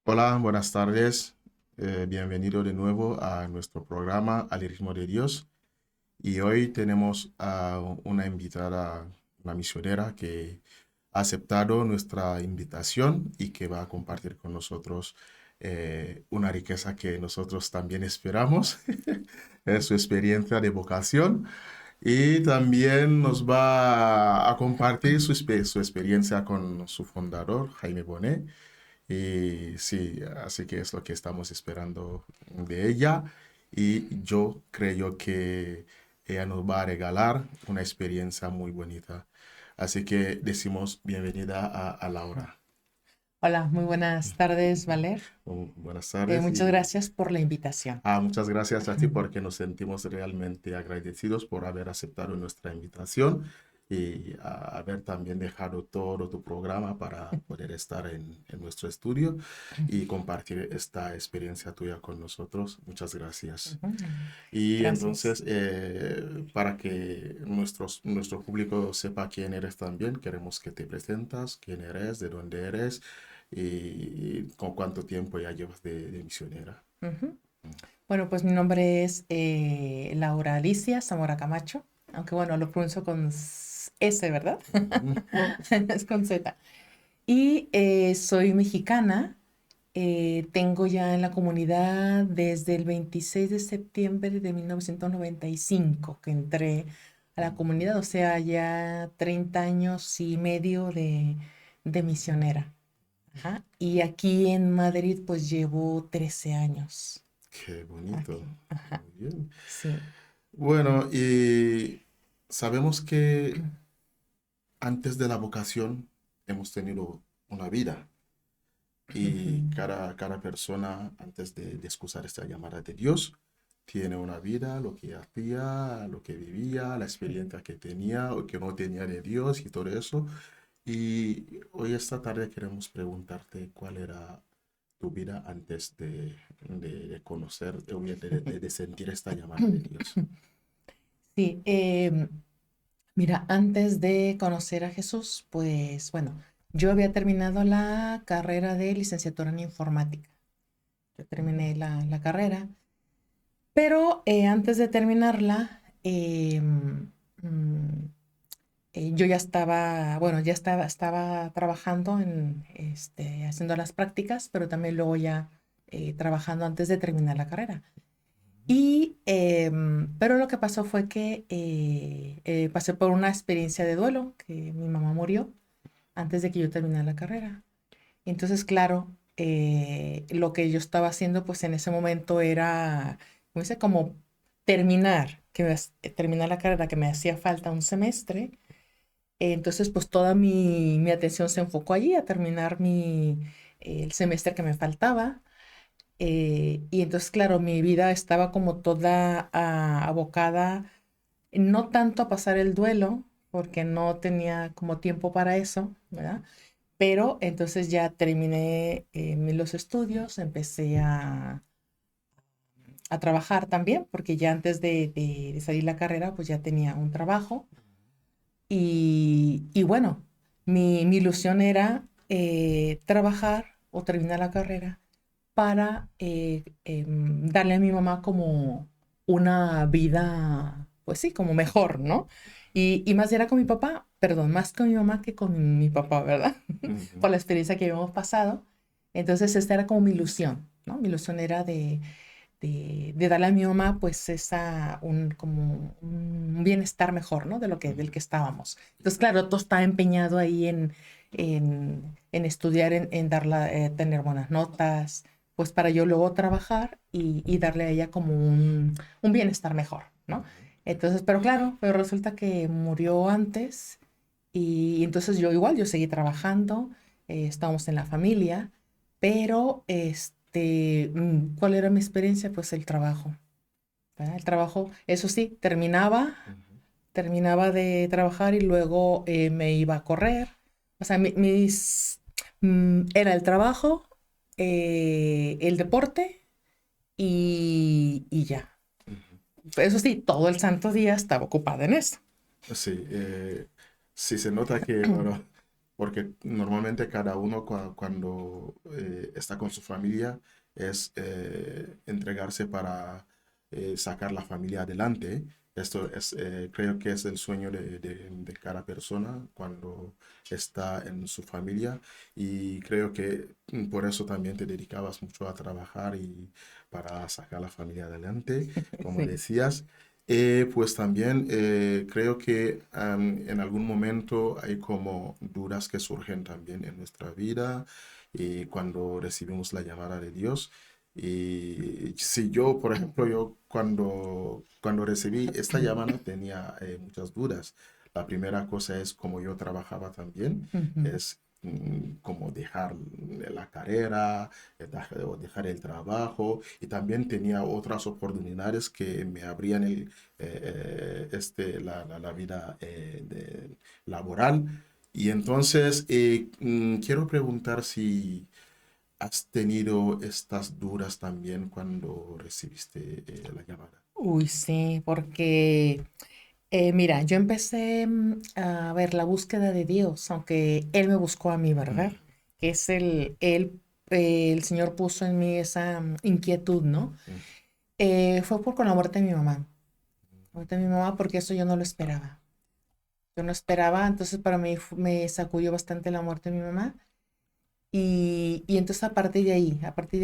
Hola, buenas tardes. Bienvenido de nuevo a nuestro programa Al ritmo de Dios. Y hoy tenemos a una invitada, una misionera que ha aceptado nuestra invitación y que va a compartir con nosotros una riqueza que nosotros también esperamos, es su experiencia de vocación. Y también nos va a compartir su experiencia con su fundador, Jaime Bonet. Y sí, así que es lo que estamos esperando de ella. Y yo creo que ella nos va a regalar una experiencia muy bonita. Así que decimos bienvenida a Laura. Hola, muy buenas tardes, Valer. Buenas tardes Muchas y gracias por la invitación. muchas gracias a ti porque nos sentimos realmente agradecidos por haber aceptado nuestra invitación y haber también dejado todo tu programa para poder estar en nuestro estudio y compartir esta experiencia tuya con nosotros. Muchas gracias. Ujú. Y Gracias. entonces, para que nuestro público sepa quién eres también, queremos que te presentas, quién eres, de dónde eres y con cuánto tiempo ya llevas de misionera. Ujú. Bueno, pues mi nombre es Laura Alicia Zamora Camacho, aunque bueno, lo pronuncio con S, ¿verdad? Ujú. Es con Z. Y soy mexicana. Tengo ya en la comunidad desde el 26 de septiembre de 1995 que entré a la comunidad, o sea, ya 30 años y medio de misionera. Ajá. Y aquí en Madrid pues llevo 13 años. Qué bonito. Aquí. Ajá. Muy bien. Sí. Bueno, y sabemos que antes de la vocación hemos tenido una vida y Ujú. cada persona antes de excusar esta llamada de Dios tiene una vida, lo que hacía, lo que vivía, la experiencia que tenía o que no tenía de Dios y todo eso. Y hoy esta tarde queremos preguntarte cuál era tu vida antes de conocer, de sentir esta llamada de Dios. Sí, mira, antes de conocer a Jesús, pues bueno, yo había terminado la carrera de licenciatura en informática. Yo terminé la carrera, pero antes de terminarla, yo ya estaba, bueno, estaba trabajando haciendo las prácticas, pero también luego ya trabajando antes de terminar la carrera. Pero lo que pasó fue que pasé por una experiencia de duelo, que mi mamá murió antes de que yo terminara la carrera. Entonces, claro, lo que yo estaba haciendo, pues en ese momento era, como dice, como terminar, terminar la carrera, que me hacía falta un semestre. Entonces, pues toda mi atención se enfocó allí a terminar el semestre que me faltaba. Y entonces, claro, mi vida estaba como toda abocada, no tanto a pasar el duelo, porque no tenía como tiempo para eso, ¿verdad? Pero entonces ya terminé los estudios, empecé a trabajar también, porque ya antes de salir la carrera, pues ya tenía un trabajo. Y bueno, mi ilusión era trabajar o terminar la carrera para darle a mi mamá como una vida, pues sí, como mejor, ¿no? Y más era con mi papá, perdón, más con mi mamá que con mi papá, ¿verdad? Ujú. Por la experiencia que habíamos pasado. Entonces, esta era como mi ilusión, ¿no? Mi ilusión era de darle a mi mamá, pues, como un bienestar mejor, ¿no? Del que estábamos. Entonces, claro, todo estaba empeñado ahí en estudiar, en darla, tener buenas notas, pues para yo luego trabajar y darle a ella como un bienestar mejor, ¿no? Entonces, pero claro, pero resulta que murió antes y entonces yo igual, yo seguí trabajando, estábamos en la familia, pero ¿cuál era mi experiencia? Pues el trabajo, ¿verdad? El trabajo, eso sí, Ujú. terminaba de trabajar y luego me iba a correr. O sea, era el trabajo, el deporte y ya. Ujú. Eso sí, todo el santo día estaba ocupada en eso. Sí, sí se nota que, bueno, porque normalmente cada uno cuando está con su familia es entregarse para sacar la familia adelante. Esto es, creo que es el sueño de cada persona cuando está en su familia y creo que por eso también te dedicabas mucho a trabajar y para sacar la familia adelante, como Sí. decías. Pues también creo que en algún momento hay como dudas que surgen también en nuestra vida y cuando recibimos la llamada de Dios. Y si yo, por ejemplo, yo cuando recibí esta llamada tenía muchas dudas. La primera cosa es como yo trabajaba también, Ujú. es como dejar la carrera, o dejar el trabajo y también tenía otras oportunidades que me abrían la vida laboral. Y entonces quiero preguntar si has tenido estas dudas también cuando recibiste la llamada. Uy, sí, porque mira, yo empecé a ver la búsqueda de Dios, aunque Él me buscó a mí, ¿verdad? Mm, Que es el Señor puso en mí esa inquietud, ¿no? mm, Fue por con la muerte de mi mamá. La muerte de mi mamá, porque eso yo no lo esperaba. Yo no esperaba, entonces para mí me sacudió bastante la muerte de mi mamá. Y entonces a partir de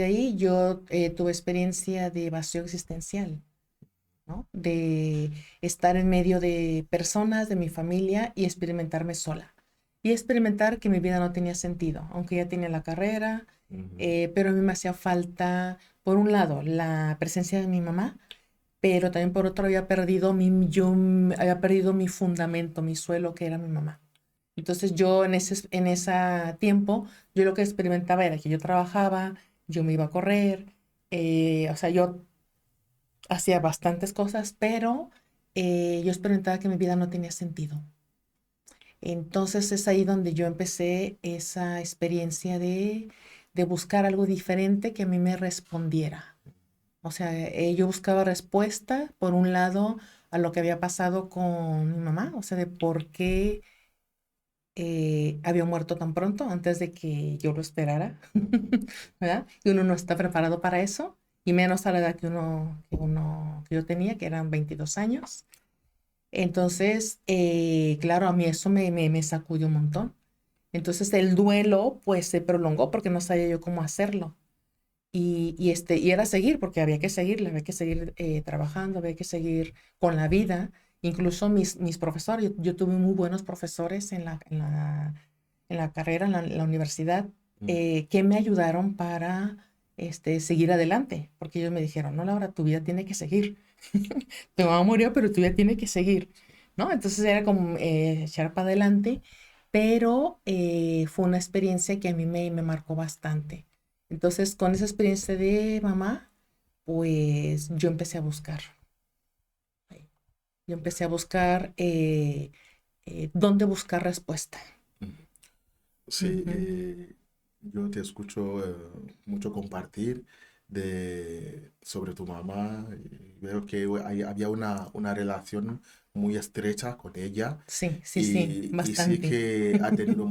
ahí yo tuve experiencia de vacío existencial, ¿no? De estar en medio de personas, de mi familia y experimentarme sola. Y experimentar que mi vida no tenía sentido, aunque ya tenía la carrera, mm, pero a mí me hacía falta, por un lado, la presencia de mi mamá, pero también por otro había perdido mi fundamento, mi suelo, que era mi mamá. Entonces yo en ese tiempo, yo lo que experimentaba era que yo trabajaba, yo me iba a correr, o sea, yo hacía bastantes cosas, pero yo experimentaba que mi vida no tenía sentido. Entonces es ahí donde yo empecé esa experiencia de buscar algo diferente que a mí me respondiera. O sea, yo buscaba respuesta, por un lado, a lo que había pasado con mi mamá, o sea, de por qué había muerto tan pronto antes de que yo lo esperara, mm, ¿verdad? Y uno no está preparado para eso, y menos a la edad que yo tenía, que eran 22 años. Entonces, claro, a mí eso me sacudió un montón. Entonces el duelo pues se prolongó porque no sabía yo cómo hacerlo. Y era seguir, porque había que seguir trabajando, había que seguir con la vida. Incluso mis profesores, yo tuve muy buenos profesores en la carrera, en la universidad, mm, que me ayudaron para seguir adelante, porque ellos me dijeron, no, Laura, tu vida tiene que seguir. Tu mamá murió, pero tu vida tiene que seguir, ¿no? Entonces era como echar para adelante, pero fue una experiencia que a mí me marcó bastante. Entonces, con esa experiencia de mamá, pues yo empecé a buscar. Yo empecé a buscar dónde buscar respuesta. mm. Sí, Ujú. yo te escucho mucho compartir sobre tu mamá. Y veo que había una relación muy estrecha con ella Sí, sí, sí, y sí bastante. que ha tenido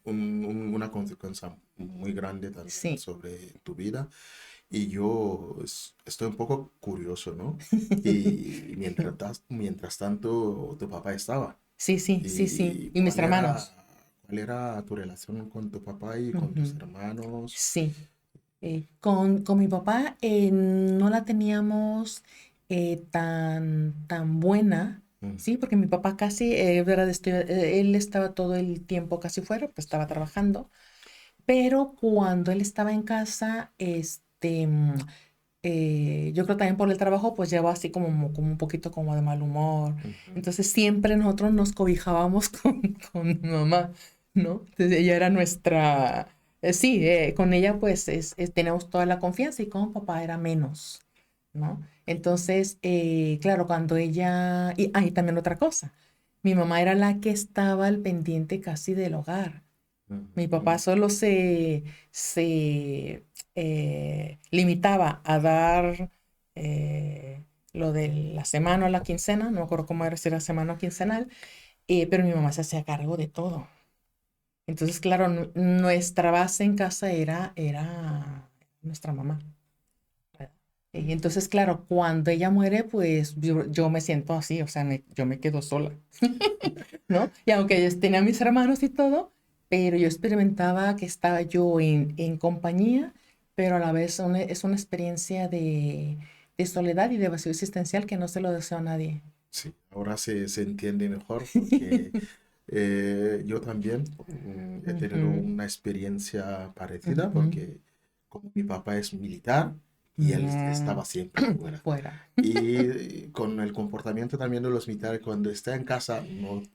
una consecuencia muy grande también Sí. sobre tu vida. Y yo estoy un poco curioso, ¿no? Y mientras tanto, tu papá estaba. Sí, sí, sí, sí. ¿Y Y mis hermanos. cuál era tu relación con tu papá y con tus Ujú. hermanos? Sí. Con mi papá no la teníamos tan buena, Mm, ¿sí? Porque mi papá casi, ¿verdad? Él estaba todo el tiempo casi fuera, pues estaba trabajando, pero cuando él estaba en casa, yo creo también por el trabajo, pues llevaba así como un poquito como de mal humor. ujú, Entonces siempre nosotros nos cobijábamos con mi mamá, ¿no? Entonces ella era nuestra, sí, con ella pues teníamos toda la confianza y con papá era menos, ¿no? Entonces, claro, cuando y también otra cosa, mi mamá era la que estaba al pendiente casi del hogar. Mi papá ujú, solo se limitaba a dar lo de la semana o la quincena, no me acuerdo cómo era si era semana o quincenal, pero mi mamá se hacía cargo de todo. Entonces, claro, nuestra base en casa era nuestra mamá. ¿Verdad? Y entonces, claro, cuando ella muere, pues yo me siento así, o sea, yo me quedo sola, ¿no? Y aunque yo tenía mis hermanos y todo, pero yo experimentaba que estaba yo en compañía, pero a la vez es una experiencia de soledad y de vacío existencial que no se lo deseo a nadie. Sí, ahora se entiende mejor porque yo también he tenido Ujú, una experiencia parecida ujú. porque como mi papá es militar y él Mm, estaba siempre fuera. fuera. Y con el comportamiento también de los militares, cuando está en casa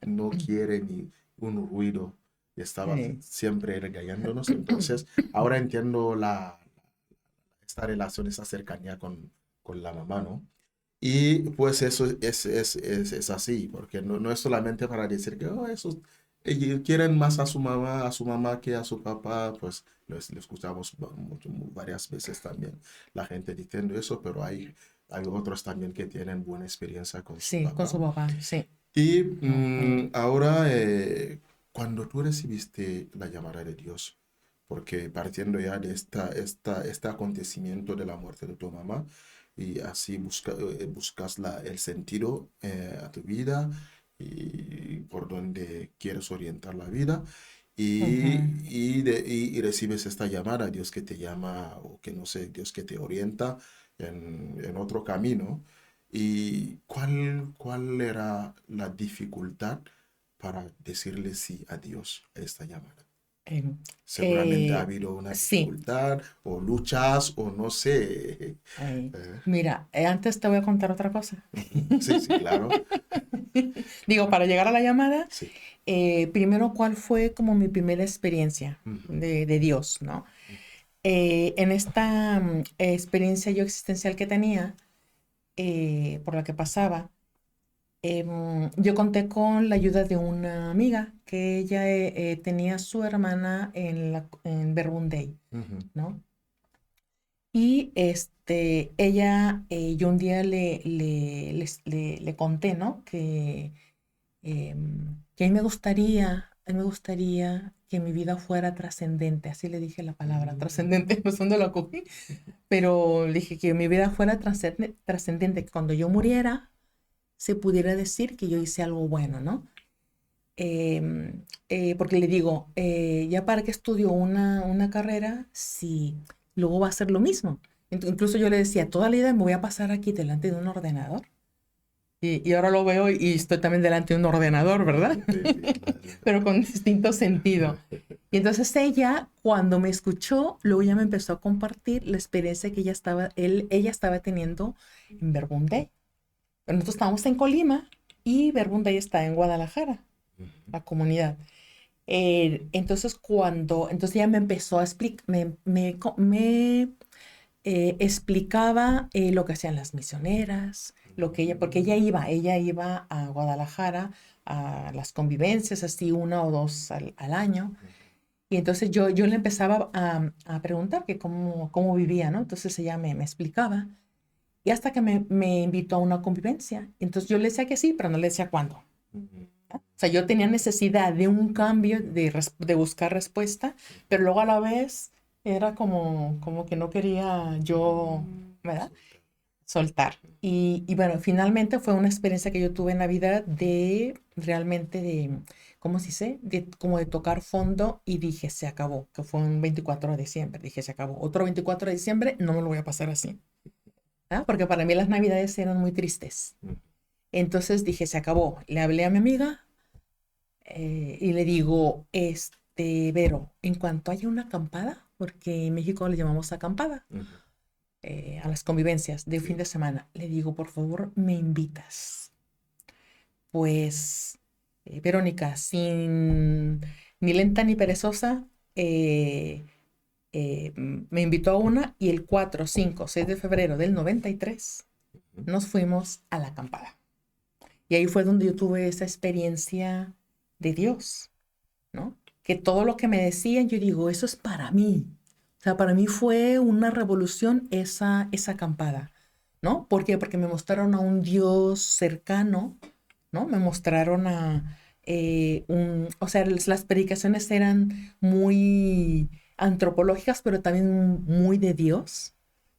no quiere ni un ruido. Y estaba Sí, siempre regañándonos. Entonces, ahora entiendo esta relación, esa cercanía con la mamá, ¿no? Y pues eso es así, porque no es solamente para decir que oh, esos, ellos quieren más a su mamá que a su papá, pues lo escuchamos varias veces también, la gente diciendo eso, pero hay otros también que tienen buena experiencia con su sí, con papá. su papá, sí. Y Ujú, ahora, cuando tú recibiste la llamada de Dios, porque partiendo ya de este acontecimiento de la muerte de tu mamá, y así buscas el sentido a tu vida y por donde quieres orientar la vida, ujú. y recibes esta llamada, Dios que te llama, o que no sé, Dios que te orienta en otro camino. ¿Y cuál era la dificultad para decirle sí a Dios a esta llamada? Em, Seguramente ha habido una sí, dificultad o luchas o no sé. mira, antes te voy a contar otra cosa. Ujú. Sí, sí, claro. Digo, para llegar a la llamada, Sí. primero, ¿cuál fue como mi primera experiencia Ujú, de Dios, ¿no? En esta experiencia yo existencial que tenía, por la que pasaba, yo conté con la ayuda de una amiga que ella tenía su hermana en Verbunday, ujú, ¿no? Y ella, yo un día le conté, ¿no? Que a mí me gustaría que mi vida fuera trascendente, así le dije la palabra, mm, trascendente, no sé dónde la cogí, pero le dije que mi vida fuera trascendente, que cuando yo muriera se pudiera decir que yo hice algo bueno, ¿no? Porque le digo, ya para que estudio una carrera, si luego va a ser lo mismo. Incluso yo le decía, toda la vida me voy a pasar aquí delante de un ordenador. Y ahora lo veo y estoy también delante de un ordenador, ¿verdad? sí, sí, claro. Pero con distinto sentido. Y entonces ella, cuando me escuchó, luego ya me empezó a compartir la experiencia que ella estaba teniendo en Verbunday. Nosotros estábamos en Colima y Verbunday está en Guadalajara, Ujú, la comunidad. Entonces ella me empezó a explicar, explicaba lo que hacían las misioneras, porque ella iba a Guadalajara a las convivencias, así una o dos al año. Y entonces yo le empezaba a preguntar que cómo vivía, ¿no? Entonces ella me explicaba. Y hasta que me invitó a una convivencia. Entonces yo le decía que sí, pero no le decía cuándo. ujú, O sea, yo tenía necesidad de un cambio, de buscar respuesta, pero luego a la vez era como que no quería yo, ¿verdad? soltar. Soltar. Y bueno, finalmente fue una experiencia que yo tuve en la vida de realmente ¿cómo se dice? Como de tocar fondo y dije, se acabó, que fue un 24 de diciembre. Dije, se acabó. Otro 24 de diciembre, no me lo voy a pasar así. ¿Ah? Porque para mí las navidades eran muy tristes. Ujú, Entonces dije, se acabó. Le hablé a mi amiga y le digo, Vero, en cuanto haya una acampada, porque en México le llamamos acampada, ujú, a las convivencias de fin sí. de semana, le digo, por favor, me invitas. Pues, Verónica, sin ni lenta ni perezosa, me invitó a una y el 4, 5, 6 de febrero del 93 Ujú, nos fuimos a la acampada. Y ahí fue donde yo tuve esa experiencia de Dios, ¿no? Que todo lo que me decían, yo digo, eso es para mí. O sea, para mí fue una revolución esa acampada, ¿no? ¿Por qué? Porque me mostraron a un Dios cercano, ¿no? Me mostraron o sea, las predicaciones eran muy antropológicas, pero también muy de Dios,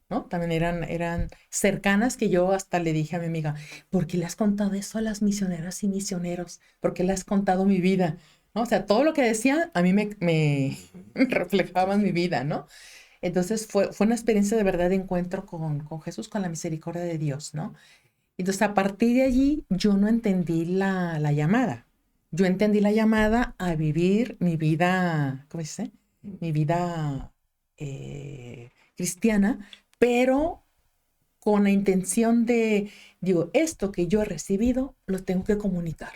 ¿no? También eran cercanas, que yo hasta le dije a mi amiga, ¿por qué le has contado eso a las misioneras y misioneros? ¿Por qué le has contado mi vida? ¿No? O sea, todo lo que decía a mí me reflejaba en mi vida, ¿no? Entonces fue una experiencia de verdad de encuentro con Jesús, con la misericordia de Dios, ¿no? Entonces a partir de allí yo no entendí la llamada. Yo entendí la llamada a vivir mi vida, ¿cómo se dice? Mi vida cristiana, pero con la intención de, digo, esto que yo he recibido lo tengo que comunicar,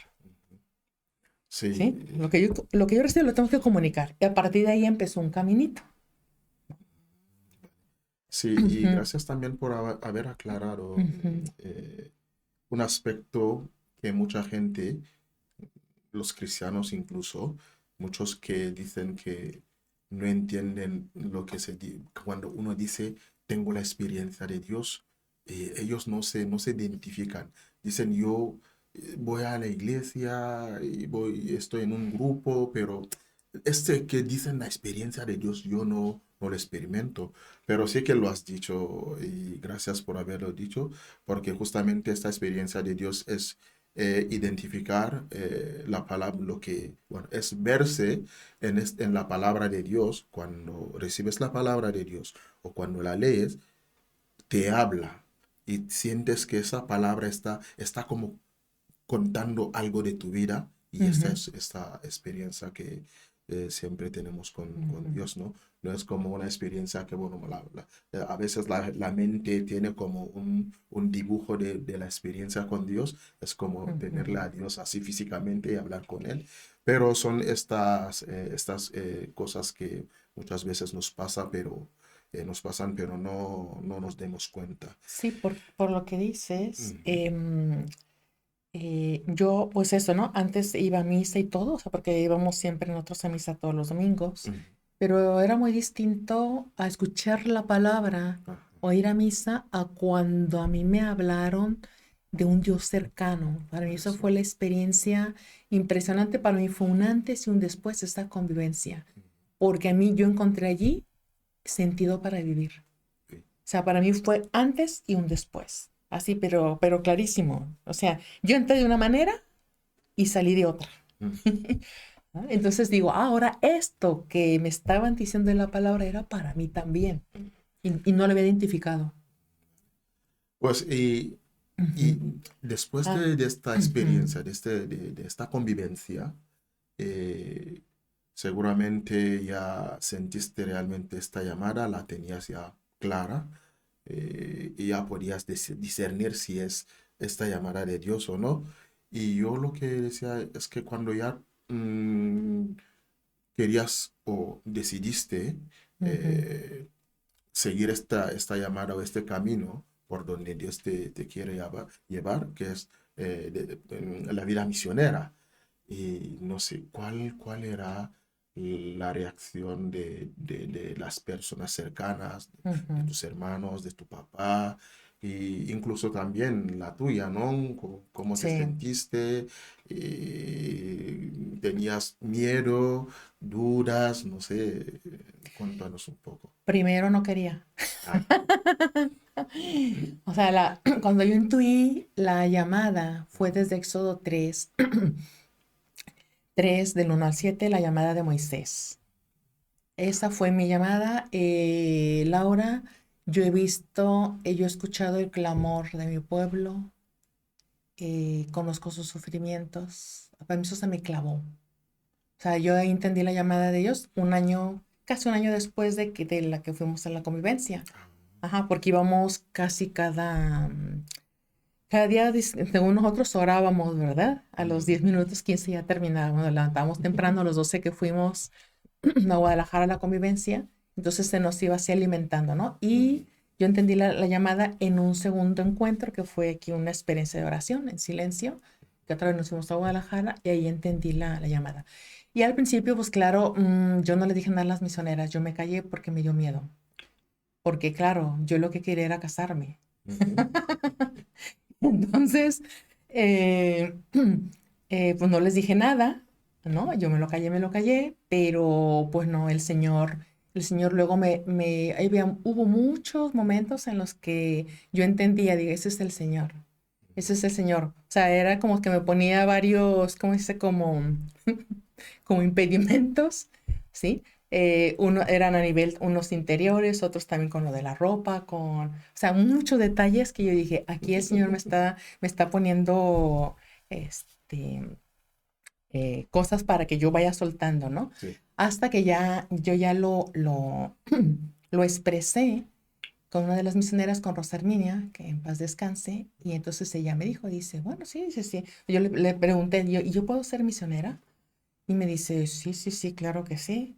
¿sí? Sí, Lo que yo recibo lo tengo que comunicar. Y a partir de ahí empezó un caminito. sí, y Ujú, gracias también por haber aclarado ujú, un aspecto que mucha gente, los cristianos incluso, muchos que dicen que no entienden lo que cuando uno dice tengo la experiencia de Dios, ellos no se identifican. Dicen yo voy a la iglesia y estoy en un grupo, pero este que dicen la experiencia de Dios, yo no lo experimento. Pero sí que lo has dicho y gracias por haberlo dicho, porque justamente esta experiencia de Dios es identificar la palabra, lo que, bueno, es verse en la palabra de Dios. Cuando recibes la palabra de Dios o cuando la lees, te habla y sientes que esa palabra está como contando algo de tu vida, y esta ujú, es esta experiencia que siempre tenemos con ujú, Dios, ¿no? No es como una experiencia que, bueno, a veces la mente tiene como un dibujo de la experiencia con Dios, es como tenerle ujú. a Dios así físicamente y hablar con Él, pero son estas cosas que muchas veces nos pasan, pero no nos demos cuenta. Sí, por lo que dices, Ujú, yo, pues eso, ¿no? Antes iba a misa y todo, o sea, porque íbamos siempre nosotros a misa todos los domingos, ujú, pero era muy distinto a escuchar la palabra ajá, o ir a misa a cuando a mí me hablaron de un Dios cercano. Para mí eso eso. fue la experiencia impresionante, para mí fue un antes y un después de esta convivencia, porque a mí yo encontré allí sentido para vivir. Sí. O sea, para mí fue antes y un después. Así, pero clarísimo. O sea, yo entré de una manera y salí de otra. Mm. ¿No? Entonces digo, ahora esto que me estaban diciendo en la palabra era para mí también. Y no lo había identificado. Pues y Ujú. después Ah, de esta ujú, experiencia, de esta convivencia, eh, seguramente ya sentiste realmente esta llamada, la tenías ya clara, y ya podías discernir si es esta llamada de Dios o no. Y yo lo que decía es que cuando ya querías o decidiste ujú. eh, seguir esta llamada o este camino por donde Dios te quiere llevar, que es en la vida misionera. Y no sé, ¿cuál era la reacción de las personas cercanas, de Ujú. tus hermanos, de tu papá, e incluso también la tuya, ¿no? ¿Cómo te Sí. sentiste? ¿Tenías miedo, dudas? No sé, cuéntanos un poco. Primero no quería. Ah, O sea, cuando yo intuí la llamada fue desde Éxodo 3, 3 del 1 al 7, la llamada de Moisés. Esa fue mi llamada. Laura, yo he escuchado el clamor de mi pueblo, conozco sus sufrimientos. Para mí eso se me clavó. O sea, yo ahí entendí la llamada de ellos casi un año después de la que fuimos a la convivencia. Ajá, porque íbamos casi cada día, según nosotros orábamos, ¿verdad? A los 10 mm, minutos, 15 ya terminábamos, nos levantábamos temprano, a los 12 que fuimos a Guadalajara a la convivencia, entonces se nos iba así alimentando, ¿no? mm, Y yo entendí la llamada en un segundo encuentro, que fue aquí una experiencia de oración en silencio, que otra vez nos fuimos a Guadalajara y ahí entendí la llamada. Y al principio, pues claro, yo no le dije nada a las misioneras, yo me callé porque me dio miedo, porque claro, yo lo que quería era casarme. ujú, Entonces, eh, pues no les dije nada, ¿no? Yo me lo callé, pero pues no, el Señor luego hubo muchos momentos en los que yo entendía, digo, ese es el Señor, ese es el Señor. O sea, era como que me ponía varios, ¿cómo se dice? Como, como impedimentos, ¿sí? Uno eran a nivel, unos interiores, otros también con lo de la ropa, o sea, muchos detalles que yo dije, aquí el Señor me está poniendo, este, cosas para que yo vaya soltando, ¿no? Sí. Hasta que yo ya lo expresé con una de las misioneras, con Rosa Herminia, que en paz descanse, y entonces ella me dijo, dice, bueno, sí, dice, sí. Yo le pregunté, ¿y yo puedo ser misionera? Y me dice, sí, sí, sí, claro que sí.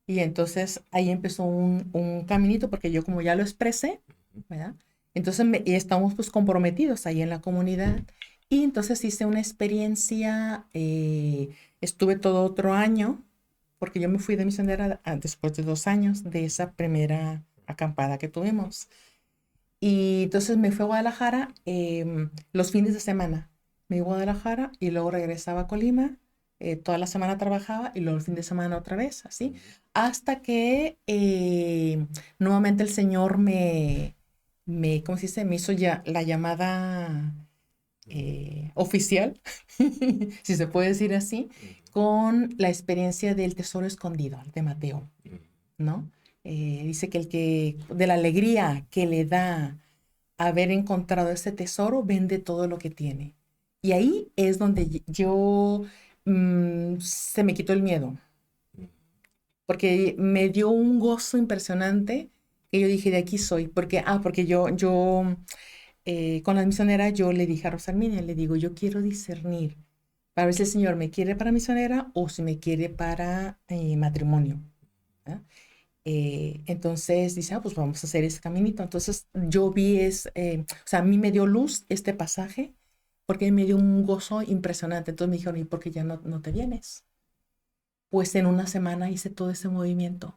Y entonces ahí empezó un caminito, porque yo como ya lo expresé, ¿verdad? Entonces y estamos pues comprometidos ahí en la comunidad. Y entonces hice una experiencia, estuve todo otro año, porque yo me fui de misionera después de 2 años de esa primera acampada que tuvimos. Y entonces me fui a Guadalajara los fines de semana. Me iba a Guadalajara y luego regresaba a Colima. Toda la semana trabajaba y luego el fin de semana otra vez, así. Hasta que nuevamente el Señor ¿cómo se dice? Me hizo ya la llamada oficial, si se puede decir así, con la experiencia del tesoro escondido de Mateo, ¿no? Dice que de la alegría que le da haber encontrado ese tesoro, vende todo lo que tiene. Y ahí es donde yo se me quitó el miedo, porque me dio un gozo impresionante que yo dije, de aquí soy, porque yo con la misionera yo le dije a Rosalminia, le digo, yo quiero discernir para ver si el Señor me quiere para misionera o si me quiere para matrimonio. ¿Ah? Entonces dice, pues vamos a hacer ese caminito. Entonces yo o sea, a mí me dio luz este pasaje porque me dio un gozo impresionante. Entonces me dijeron, ¿y por qué ya no te vienes? Pues en una semana hice todo ese movimiento.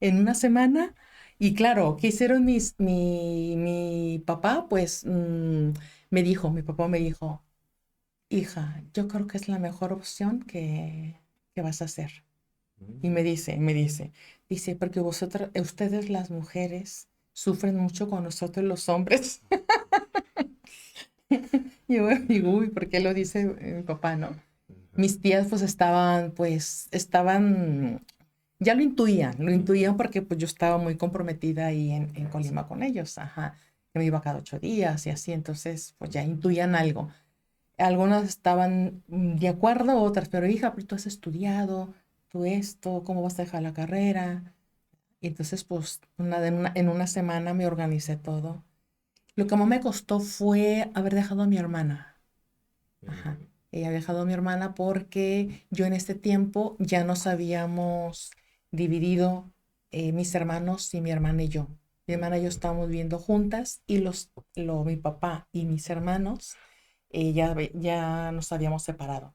En una semana, y claro, ¿qué hicieron mi papá? Pues mi papá me dijo, hija, yo creo que es la mejor opción que vas a hacer. Y dice, porque ustedes las mujeres sufren mucho con nosotros los hombres. Y yo digo, uy, ¿por qué lo dice mi papá, no? Mis tías ya lo intuían porque pues yo estaba muy comprometida ahí en Colima con ellos, ajá, que me iba cada 8 días y así, entonces pues ya intuían algo. Algunas estaban de acuerdo, otras, pero hija, pero tú has estudiado, tú esto, ¿cómo vas a dejar la carrera? Y entonces, pues, en una semana me organicé todo. Lo que más me costó fue haber dejado a mi hermana. Ajá. Ella había dejado a mi hermana porque yo en este tiempo ya nos habíamos dividido, mis hermanos y mi hermana y yo. Mi hermana y yo estábamos viviendo juntas y mi papá y mis hermanos ya nos habíamos separado.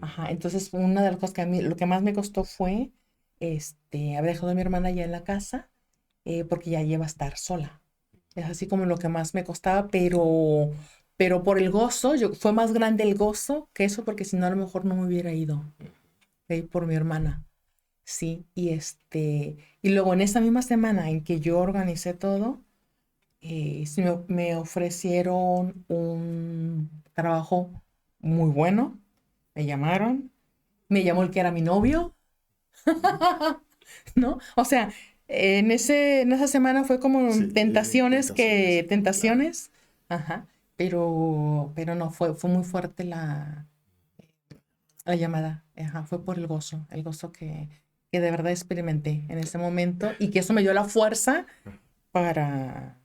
Ajá, entonces una de las cosas que a mí, lo que más me costó fue haber dejado a mi hermana ya en la casa, porque ya iba a estar sola. Es así como lo que más me costaba, pero por el gozo, fue más grande el gozo que eso, porque si no a lo mejor no me hubiera ido, por mi hermana. Sí, y luego en esa misma semana en que yo organicé todo, sí me ofrecieron un trabajo muy bueno, me llamaron, me llamó el que era mi novio, ¿no? O sea, en esa semana fue como Sí, tentaciones. Claro. tentaciones, ajá, pero no, fue muy fuerte la llamada, ajá, fue por el gozo que de verdad experimenté en ese momento y que eso me dio la fuerza para,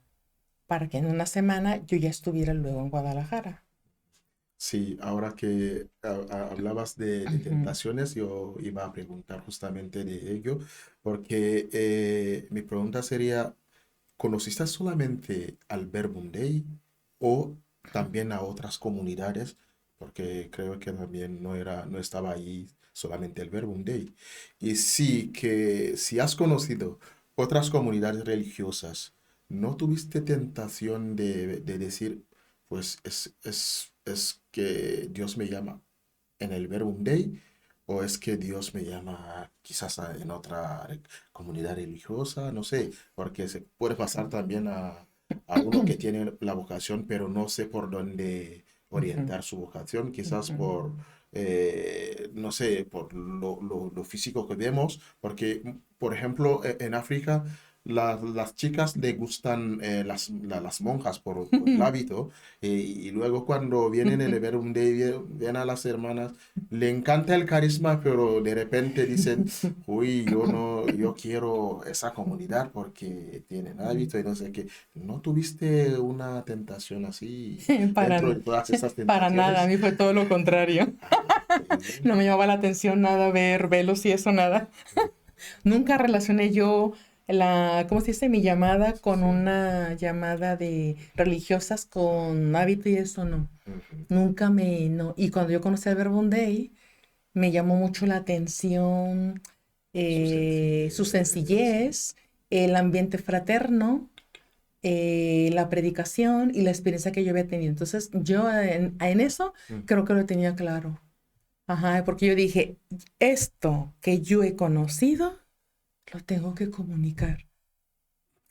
para que en una semana yo ya estuviera luego en Guadalajara. Sí, ahora que hablabas de Ujú, tentaciones, yo iba a preguntar justamente de ello, porque mi pregunta sería, ¿conociste solamente al Verbum Dei o también a otras comunidades? Porque creo que también no estaba ahí solamente el Verbum Dei. Y sí, que si has conocido otras comunidades religiosas, ¿no tuviste tentación de decir, pues es que Dios me llama en el Verbum Dei o es que Dios me llama quizás en otra comunidad religiosa, no sé, porque se puede pasar también a uno que tiene la vocación, pero no sé por dónde Ujú, orientar su vocación, quizás ujú. por, no sé, por lo físico que vemos, porque, por ejemplo, en África, las chicas le gustan las monjas por el hábito, y luego cuando vienen a ver un día, ven a las hermanas, le encanta el carisma, pero de repente dicen, uy, yo no, yo quiero esa comunidad porque tienen hábito y no sé qué. ¿No tuviste una tentación así Para, dentro na- de todas esas para nada, a tentaciones? mí fue todo lo contrario. Ah, qué bien. No me llamaba la atención nada ver velos y eso, nada. Nunca relacioné yo ¿cómo se dice? Mi llamada con Sí. una llamada de religiosas con hábito y eso, no. Ujú. Nunca no. Y cuando yo conocí al Verbum Dei, me llamó mucho la atención Su su sencillez. sencillez, el ambiente fraterno, la predicación y la experiencia que yo había tenido. Entonces, yo en eso Mm. creo que lo tenía claro. Ajá, porque yo dije, esto que yo he conocido, lo tengo que comunicar.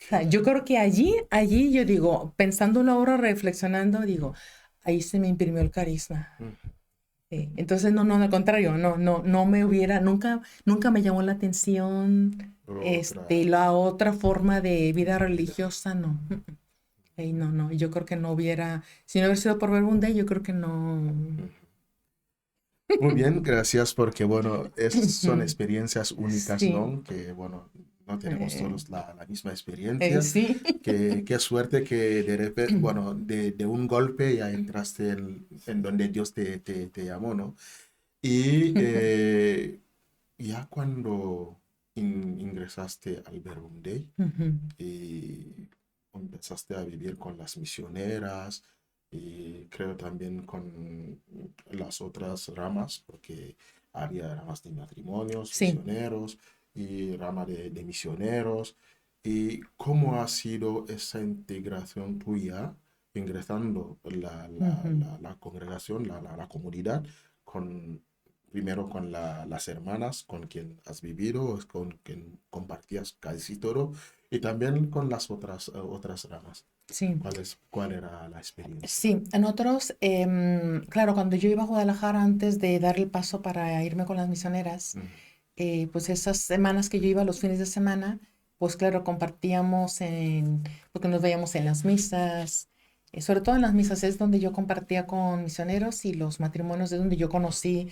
O sea, yo creo que allí yo digo, pensándolo ahora, reflexionando, digo, ahí se me imprimió el carisma. Mm. Entonces, no, al contrario, no me hubiera, nunca me llamó la atención, Por otra. la otra forma de vida religiosa, no. No, yo creo que no hubiera, si no hubiera sido por Verbum Dei, yo creo que no. Mm. Muy bien, gracias porque, bueno, son experiencias únicas, Sí, ¿no? Que, bueno, no tenemos eh, todos la misma experiencia. sí. Qué suerte que de repente, bueno, de un golpe ya entraste en donde Dios te llamó, ¿no? Y ya cuando ingresaste al Verbum Dei Ujú. y empezaste a vivir con las misioneras y creo también con las otras ramas, porque había ramas de matrimonios, Sí. misioneros y rama de misioneros. ¿Y cómo ha sido esa integración tuya ingresando Ujú. la congregación, la comunidad, con, primero con las hermanas con quien has vivido, con quien compartías casi todo, y también con las otras ramas? Sí. ¿Cuál era la experiencia? Sí, en otros, claro, cuando yo iba a Guadalajara antes de dar el paso para irme con las misioneras, Ujú. pues esas semanas que yo iba, los fines de semana, pues claro, compartíamos porque nos veíamos en las misas, sobre todo en las misas es donde yo compartía con misioneros y los matrimonios es donde yo conocí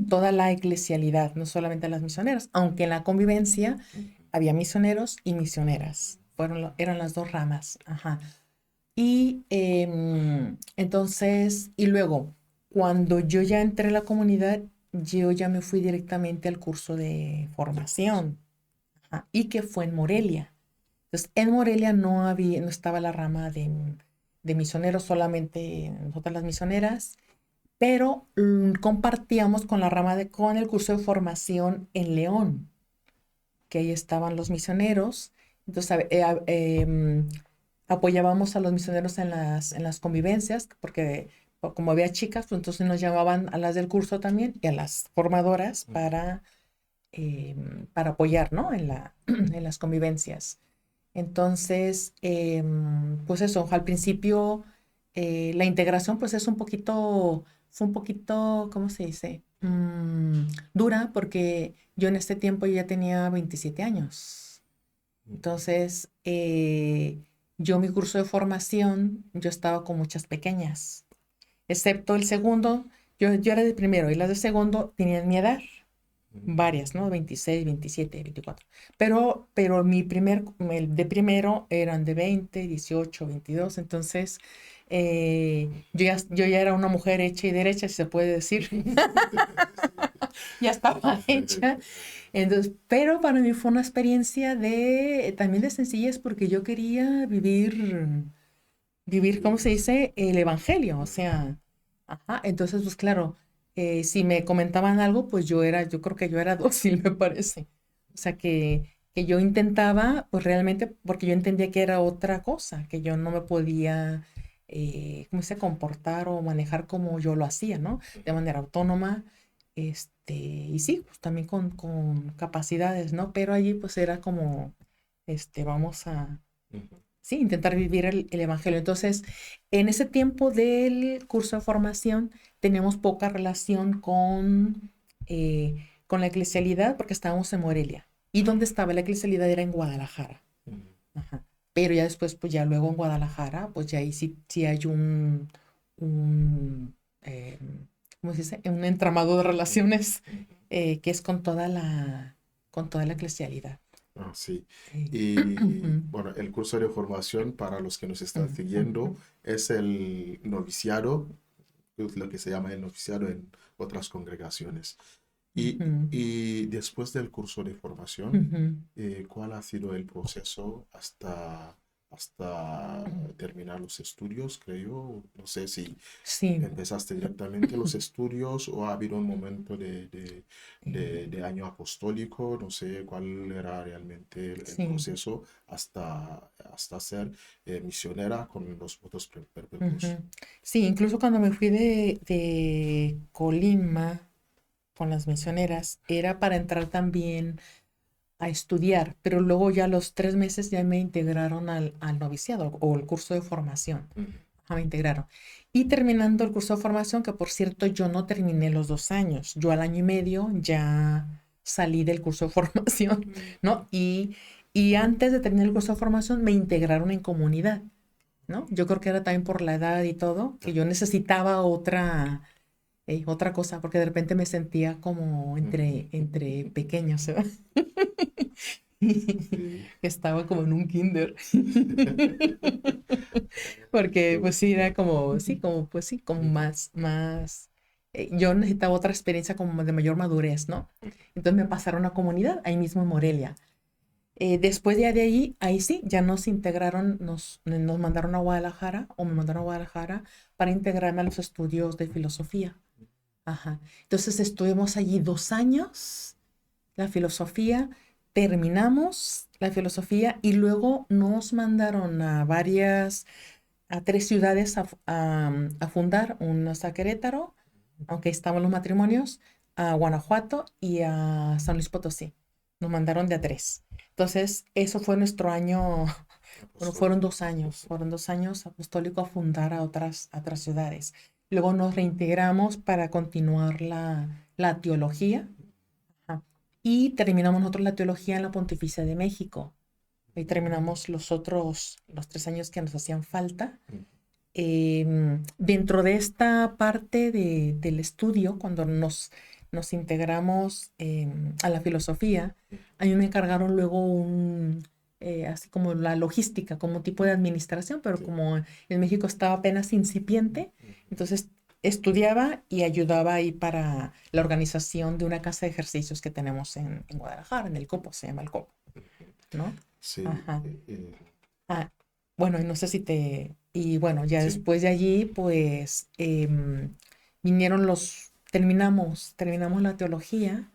toda la eclesialidad, no solamente las misioneras, aunque en la convivencia Ujú. había misioneros y misioneras, eran las dos ramas, ajá. Y entonces, y luego, cuando yo ya entré a la comunidad, yo ya me fui directamente al curso de De formación. formación, ajá, y que fue en Morelia. Entonces, en Morelia no estaba la rama de misioneros, solamente nosotras las misioneras, pero compartíamos con con el curso de formación en León, que ahí estaban los misioneros. Entonces, apoyábamos a los misioneros en las convivencias, porque como había chicas, pues entonces nos llamaban a las del curso también y a las formadoras Ujú. para apoyar, ¿no? En las convivencias. Entonces, pues eso, al principio la integración pues fue un poquito, ¿cómo se dice? Dura porque yo en este tiempo yo ya tenía 27 años. Entonces, yo mi curso de formación, yo estaba con muchas pequeñas, excepto el segundo, yo era de primero y las de segundo tenían mi edad, varias, ¿no? 26, 27, 24. Pero el de primero eran de 20, 18, 22. Entonces yo ya era una mujer hecha y derecha, si se puede decir. Ya estaba hecha. Entonces, pero para mí fue una experiencia también de sencillez porque yo quería vivir, ¿cómo se dice? El evangelio, o sea, ajá. Entonces, pues claro, si me comentaban algo, pues yo creo que yo era dócil, me parece. O sea, que yo intentaba, pues realmente, porque yo entendía que era otra cosa, que yo no me podía, ¿cómo se dice? Comportar o manejar como yo lo hacía, ¿no? De manera autónoma, y sí, pues también con capacidades, ¿no? Pero allí pues era como, vamos a, Ujú. sí, intentar vivir el evangelio. Entonces, en ese tiempo del curso de formación teníamos poca relación con la eclesialidad porque estábamos en Morelia. Y donde estaba la eclesialidad era en Guadalajara. Ujú. Ajá. Pero ya después, pues ya luego en Guadalajara, pues ya ahí sí hay un eh, ¿cómo se dice? Un entramado de relaciones Ujú. que es con toda la eclesialidad. Ah, sí. Sí. Y bueno, el curso de formación para los que nos están siguiendo es el noviciado, es lo que se llama el noviciado en otras congregaciones. Y después del curso de formación, ¿cuál ha sido el proceso hasta terminar los estudios, creo? No sé si Sí. empezaste directamente los estudios o ha habido un momento de año apostólico, no sé cuál era realmente el Sí. proceso hasta ser misionera con los votos perpetuos. Ujú. Sí, incluso cuando me fui de Colima con las misioneras, era para entrar también a estudiar, pero luego ya a los 3 meses ya me integraron al noviciado o el curso de formación. Ujú. Ajá, me integraron. Y terminando el curso de formación, que por cierto yo no terminé los 2 años, yo al año y medio ya salí del curso de formación, ¿no? Y antes de terminar el curso de formación me integraron en comunidad, ¿no? Yo creo que era también por la edad y todo, que yo necesitaba otra cosa, porque de repente me sentía como Ujú. entre pequeños, ¿verdad? Sí. Estaba como en un kinder. Porque pues sí, era como, sí, como, pues sí, como yo necesitaba otra experiencia como de mayor madurez, ¿no? Entonces me pasaron a comunidad, ahí mismo en Morelia. Después ya de ahí sí, ya nos integraron, nos mandaron a Guadalajara, o me mandaron a Guadalajara para integrarme a los estudios de filosofía. Ajá. Entonces estuvimos allí 2 años, la filosofía, terminamos la filosofía y luego nos mandaron a 3 ciudades a fundar, una a Querétaro, aunque estaban los matrimonios, a Guanajuato y a San Luis Potosí. Nos mandaron de a 3. Entonces, eso fue nuestro año, bueno, Apostólico. fueron 2 años apostólico a fundar a otras ciudades. Luego nos reintegramos para continuar la teología. Ajá. Y terminamos nosotros la teología en la Pontificia de México. Ahí terminamos los 3 años que nos hacían falta. Dentro de esta parte del estudio, cuando nos integramos a la filosofía, a mí me encargaron luego así como la logística, como tipo de administración, pero Sí. como en México estaba apenas incipiente, entonces estudiaba y ayudaba ahí para la organización de una casa de ejercicios que tenemos en Guadalajara, en el Copo, se llama el Copo, ¿no? Sí. Ajá. Ah, bueno, y no sé y bueno, ya Sí. después de allí, pues vinieron terminamos la teología.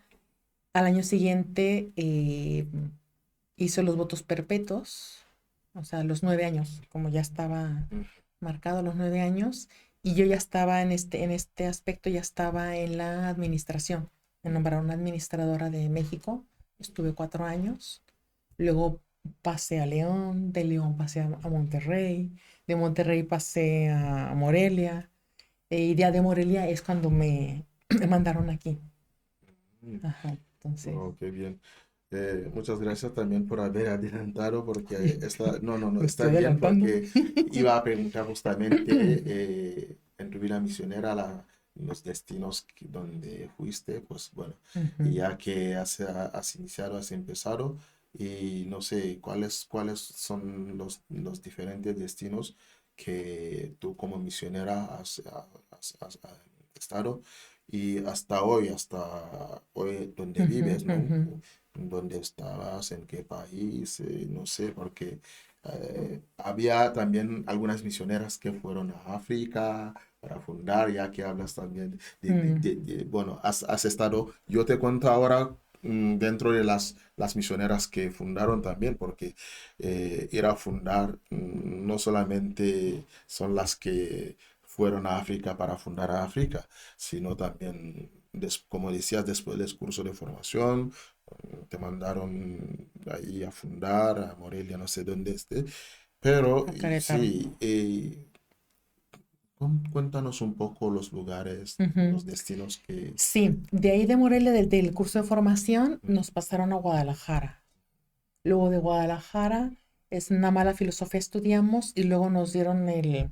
Al año siguiente hice los votos perpetuos, o sea, los 9 años, como ya estaba marcado los 9 años, y yo ya estaba en este aspecto, ya estaba en la administración. Me nombraron administradora de México, estuve 4 años. Luego pasé a León, de León pasé a Monterrey, de Monterrey pasé a Morelia, y ya de Morelia es cuando me mandaron aquí. Ajá, entonces, Oh, qué bien. Muchas gracias también por haber adelantado, porque no, no, no, me está estoy bien adelantando. porque iba a preguntar justamente en tu vida misionera los destinos donde fuiste, pues bueno, y Ujú. ya que has iniciado, has empezado, y no sé cuáles son los diferentes destinos que tú como misionera has estado y hasta hoy donde Ujú, vives, ¿no? ujú. ¿Dónde estabas? ¿En qué país? No sé, porque había también algunas misioneras que fueron a África para fundar, ya que hablas también Mm, bueno, has estado, yo te cuento ahora dentro de las misioneras que fundaron también, porque ir a fundar no solamente son las que fueron a África para fundar a África, sino también, como decías, después del curso de formación, te mandaron ahí a fundar a Morelia, no sé dónde esté, pero A Querétaro. sí, cuéntanos un poco los lugares, Ujú. los destinos que... Sí, de ahí de Morelia, del curso de formación, nos pasaron a Guadalajara. Luego de Guadalajara, es una mala filosofía estudiamos y luego nos dieron el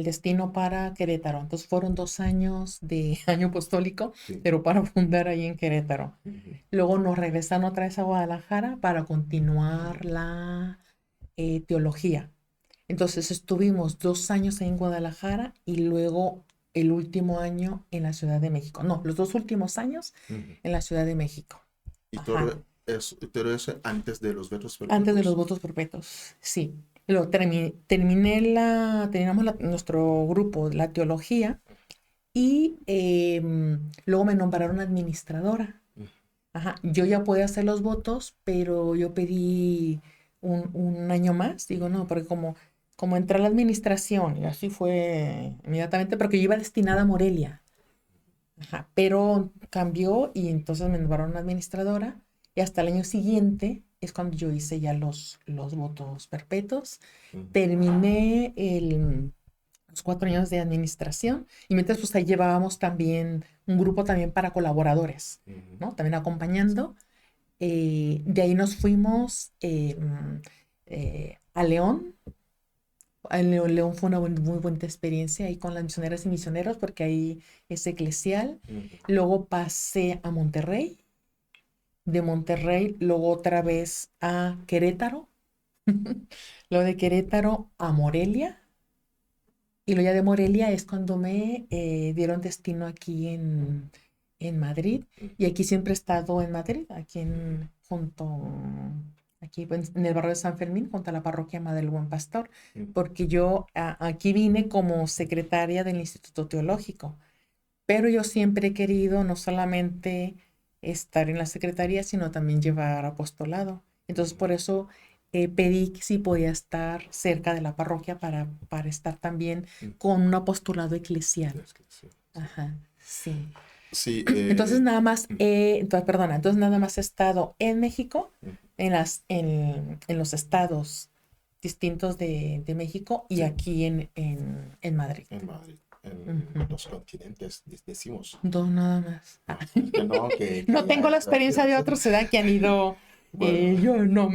destino para Querétaro. Entonces fueron 2 años de año apostólico, Sí. pero para fundar ahí en Querétaro. Ujú, Luego nos regresaron otra vez a Guadalajara para continuar la teología. Entonces estuvimos 2 años ahí en Guadalajara y luego el último año en la Ciudad de México. No, los 2 últimos años ujú. en la Ciudad de México. Y Ajá. todo eso antes de los vetos Antes de los perpetuos. votos perpetuos, sí. Lo terminamos nuestro grupo, la teología, y luego me nombraron administradora. Ujú, Ajá. Yo ya podía hacer los votos, pero yo pedí un año más. Digo, no, porque como entré a la administración, y así fue inmediatamente, porque yo iba destinada a Morelia. Ajá. Pero cambió y entonces me nombraron administradora. Y hasta el año siguiente es cuando yo hice ya los votos perpetuos. ujú, Terminé los 4 años de administración y mientras pues ahí llevábamos también un grupo también para colaboradores, ujú. ¿no? También acompañando. De ahí nos fuimos a León. En León fue una muy buena experiencia ahí con las misioneras y misioneros porque ahí es eclesial. Ujú. Luego pasé a Monterrey, de Monterrey luego otra vez a Querétaro, luego de Querétaro a Morelia y luego ya de Morelia es cuando me dieron destino aquí en Madrid y aquí siempre he estado en Madrid, aquí en el barrio de San Fermín, junto a la parroquia Madre del Buen Pastor, Ujú. porque yo aquí vine como secretaria del Instituto Teológico, pero yo siempre he querido no solamente estar en la secretaría, sino también llevar apostolado. Entonces, por eso pedí que si podía estar cerca de la parroquia para estar también Ujú. con un apostolado eclesial. Es que sí, sí. Ajá, sí. Sí, Entonces nada más, ujú, entonces nada más he estado en México, ujú. en los estados distintos de México y Sí, aquí en Madrid. en Madrid, en Ujú. los continentes, decimos. Dos nada más. No, es que no, que No ya tengo la está. experiencia de otros edad que han ido. Bueno, Yo no,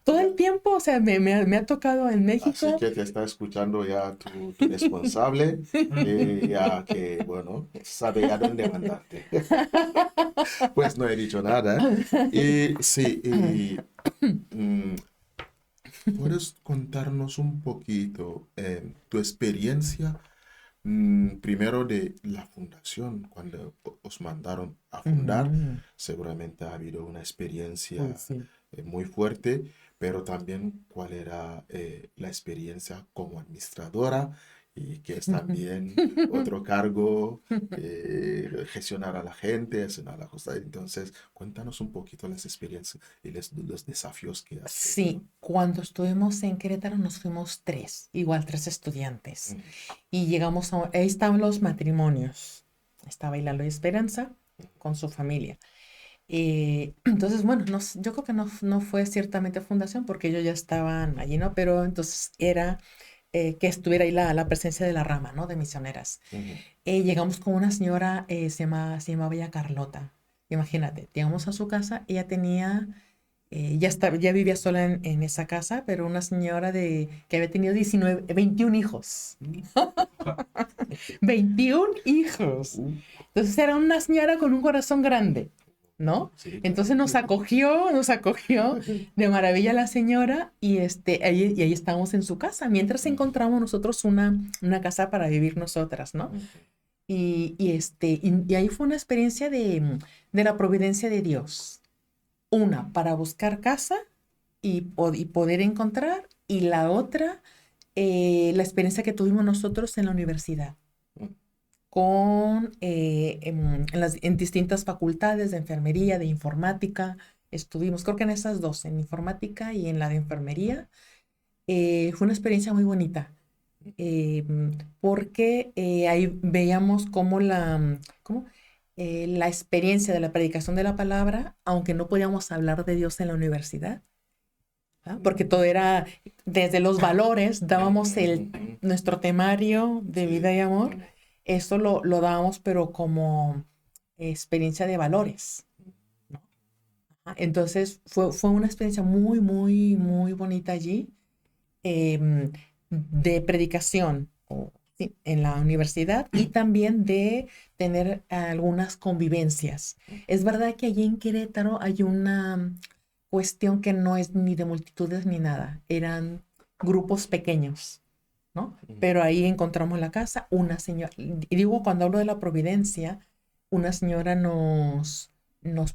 todo ya. el tiempo, o sea, me ha tocado en Así México. que te está escuchando ya tu responsable, ya que, bueno, sabe a dónde mandarte. Pues no he dicho nada. Y sí, mm, ¿puedes contarnos un poquito tu experiencia, primero de la fundación, cuando os mandaron a fundar? Mm, Seguramente ha habido una experiencia uy, sí. muy fuerte, pero también cuál era la experiencia como administradora y que es también otro cargo, gestionar a la gente, gestionar la cosa. Entonces, cuéntanos un poquito las experiencias y los desafíos que has tenido. Sí, cuando estuvimos en Querétaro nos fuimos tres, igual tres estudiantes. Ujú, Y llegamos ahí estaban los matrimonios. Estaba Hilalo y Esperanza con su familia. Entonces, bueno, yo creo que no fue ciertamente fundación porque ellos ya estaban allí, ¿no? Pero entonces era que estuviera ahí la presencia de la rama, ¿no? De misioneras. ujú, Llegamos con una señora, se llamaba ella Carlota. Imagínate, llegamos a su casa, ella tenía ya vivía sola en esa casa, pero una señora que había tenido 21 hijos. ujú. 21 hijos. Uh, Entonces era una señora con un corazón grande, ¿no? sí, claro. Entonces nos acogió de maravilla la señora y ahí estábamos en su casa, mientras Ujú, encontramos nosotros una casa para vivir nosotras, ¿no? ujú, Y ahí fue una experiencia de la providencia de Dios. Una, para buscar casa y poder encontrar, y la otra, la experiencia que tuvimos nosotros en la universidad. ujú. en distintas facultades de enfermería, de informática. Estuvimos, creo que en esas dos, en informática y en la de enfermería. Fue una experiencia muy bonita, eh, porque ahí veíamos cómo la experiencia de la predicación de la palabra, aunque no podíamos hablar de Dios en la universidad, ¿ah? Porque todo era desde los valores, dábamos nuestro temario de vida y amor, eso lo dábamos, pero como experiencia de valores, ¿no? Entonces fue una experiencia muy, muy, muy bonita allí, de predicación sí, en la universidad y también de tener algunas convivencias. Es verdad que allí en Querétaro hay una cuestión que no es ni de multitudes ni nada, eran grupos pequeños, ¿no? Pero ahí encontramos la casa, una señora, y digo, cuando hablo de la providencia, una señora nos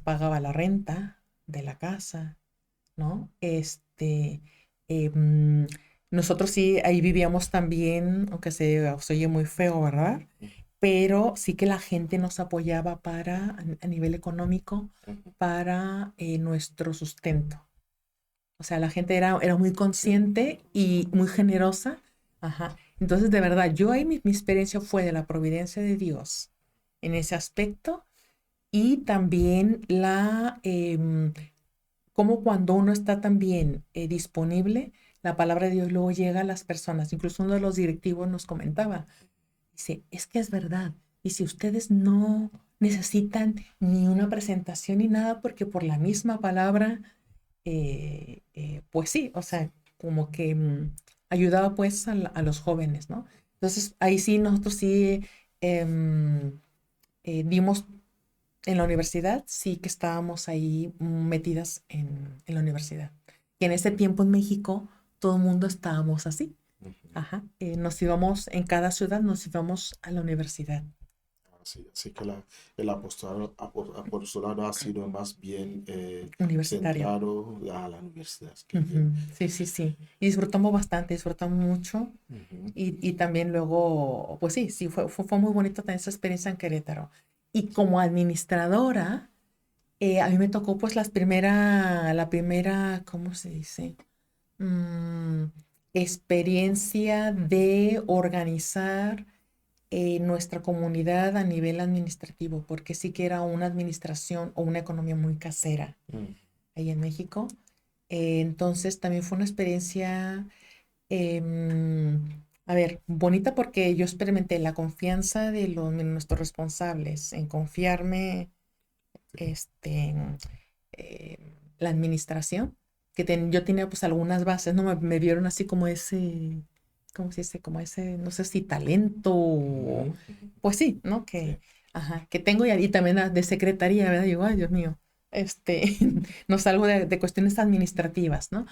pagaba la renta de la casa, ¿no? Em, nosotros sí, ahí vivíamos también, aunque se oye muy feo, ¿verdad? Pero sí que la gente nos apoyaba a nivel económico, para nuestro sustento. O sea, la gente era muy consciente y muy generosa. Ajá. Entonces, de verdad, yo ahí mi experiencia fue de la providencia de Dios en ese aspecto y también como cuando uno está también disponible, la palabra de Dios luego llega a las personas. Incluso uno de los directivos nos comentaba, dice, es que es verdad. Y si ustedes no necesitan ni una presentación ni nada, porque por la misma palabra, pues sí, o sea, como que ayudaba pues a los jóvenes, ¿no? Entonces ahí sí, nosotros sí em, dimos en la universidad, sí que estábamos ahí metidas en la universidad. Y en ese tiempo en México, todo el mundo estábamos así. Ajá. Nos íbamos, en cada ciudad nos íbamos a la universidad. Así que el apostolado ha sido más bien Universitario. centrado a la universidad. Qué bien. Ujú. Sí, sí, sí. Y disfrutamos bastante, disfrutamos mucho. Ujú. Y también luego, pues sí, sí, fue muy bonito tener esa experiencia en Querétaro. Y como administradora, a mí me tocó pues la primera, ¿cómo se dice? mm, Experiencia de organizar nuestra comunidad a nivel administrativo, porque sí que era una administración o una economía muy casera Mm. ahí en México. Entonces también fue una experiencia, em, a ver, bonita porque yo experimenté la confianza de nuestros responsables en confiarme este, eh, la administración, yo tenía pues algunas bases, ¿no? Me vieron así como ese, ¿cómo se dice? Como ese, no sé si talento, Ujú. pues sí, ¿no? Sí. Ajá, que tengo y también de secretaría, ¿verdad? Digo, ay, Dios mío, no salgo de cuestiones administrativas, ¿no? Ujú.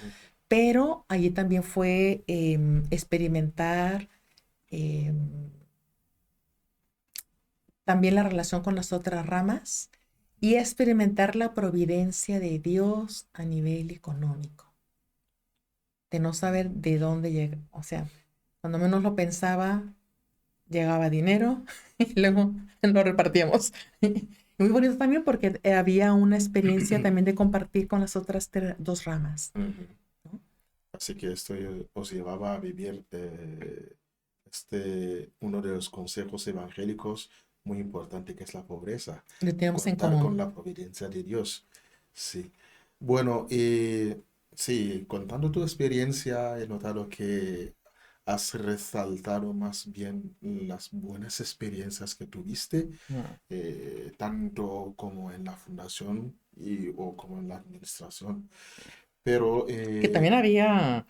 Pero allí también fue experimentar em, también la relación con las otras ramas y experimentar la providencia de Dios a nivel económico, de no saber de dónde llega. O sea, cuando menos lo pensaba, llegaba dinero y luego lo repartíamos. Muy bonito también porque había una experiencia también de compartir con las otras dos ramas, Ujú. ¿no? Así que esto os llevaba a vivir uno de los consejos evangélicos muy importante que es la pobreza, Lo tenemos en contar con común. la providencia de Dios. Sí. Bueno, sí, contando tu experiencia, he notado que has resaltado más bien las buenas experiencias que tuviste, Mm. tanto como en la fundación o como en la administración. Pero Que también sí, había,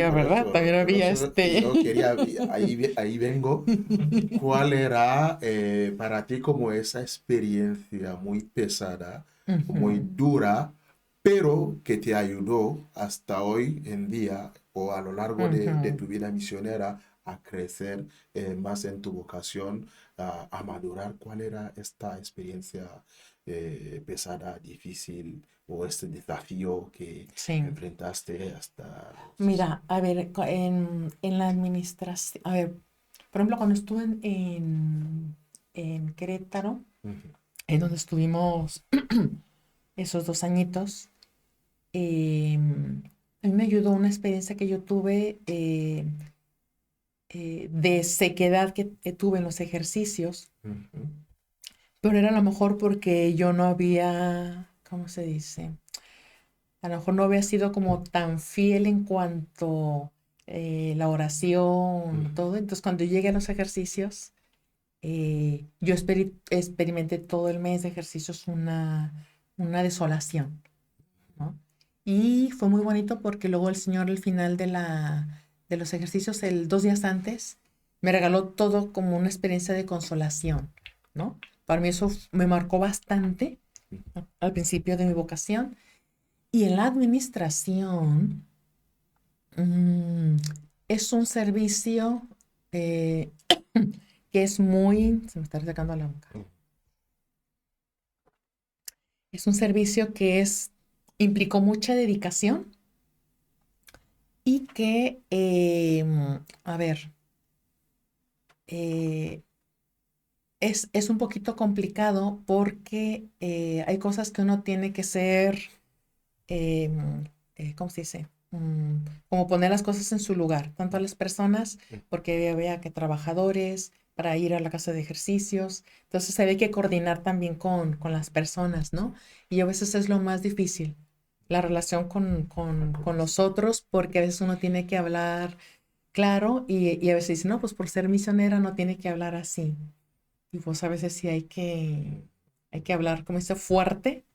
por ¿verdad? eso, También había yo quería, ahí vengo. ¿Cuál era para ti como esa experiencia muy pesada, muy Ujú, dura, pero que te ayudó hasta hoy en día o a lo largo de ujú. tu vida misionera a crecer más en tu vocación, a madurar? ¿Cuál era esta experiencia pesada, difícil o este desafío que Sí. enfrentaste hasta... Mira, a ver, en la administración, a ver, por ejemplo, cuando estuve en Querétaro, Ujú, en donde estuvimos esos 2 añitos, a mí me ayudó una experiencia que yo tuve de sequedad que tuve en los ejercicios, ujú, pero era a lo mejor porque yo no había, ¿cómo se dice? A lo mejor no había sido como tan fiel en cuanto la oración, ujú. todo. Entonces, cuando llegué a los ejercicios, yo experimenté todo el mes de ejercicios una desolación, ¿no? Y fue muy bonito porque luego el Señor al final de los ejercicios, 2 días antes, me regaló todo como una experiencia de consolación, ¿no? Para mí eso me marcó bastante, ¿no? Al principio de mi vocación. Y en la administración, mm, es un servicio eh, que es muy, se me está sacando la boca. Es un servicio que implicó mucha dedicación y que, a ver, eh, es un poquito complicado porque hay cosas que uno tiene que ser, ¿cómo se dice? Como poner las cosas en su lugar, tanto a las personas, porque vea que trabajadores, para ir a la casa de ejercicios, entonces hay que coordinar también con las personas, ¿no? Y a veces es lo más difícil, la relación con los otros, porque a veces uno tiene que hablar claro y a veces dice, no, pues por ser misionera no tiene que hablar así. Y pues a veces sí hay que hablar, como dice, fuerte,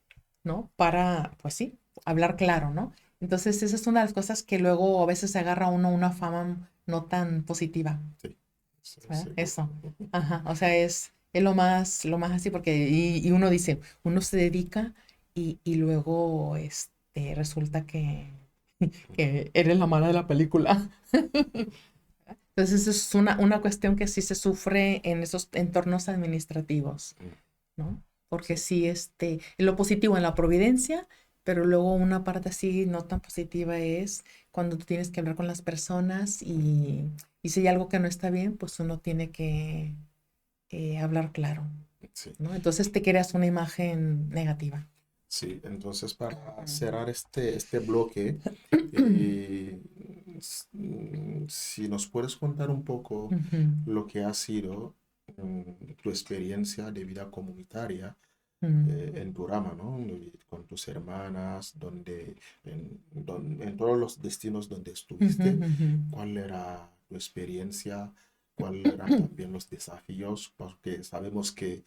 ¿no? Para, pues sí, hablar claro, ¿no? Entonces, esa es una de las cosas que luego a veces se agarra uno una fama no tan positiva, Sí, sí, ¿verdad? seguro. Eso. Ajá. O sea, es lo más así, porque, y uno dice, uno se dedica y luego resulta que eres la mala de la película. Entonces, es una cuestión que sí se sufre en esos entornos administrativos, ¿no? Porque Sí, sí, lo positivo en la providencia, pero luego una parte así no tan positiva es cuando tú tienes que hablar con las personas y si hay algo que no está bien, pues uno tiene que hablar claro, sí. ¿no? Entonces te creas una imagen negativa. Sí, entonces para cerrar este bloque, eh, si nos puedes contar un poco Ujú, lo que ha sido tu experiencia de vida comunitaria ujú, en tu rama, ¿no? Con tus hermanas, en todos los destinos donde ujú, estuviste, ujú, ¿cuál era tu experiencia? ¿Cuáles eran también los desafíos? Porque sabemos que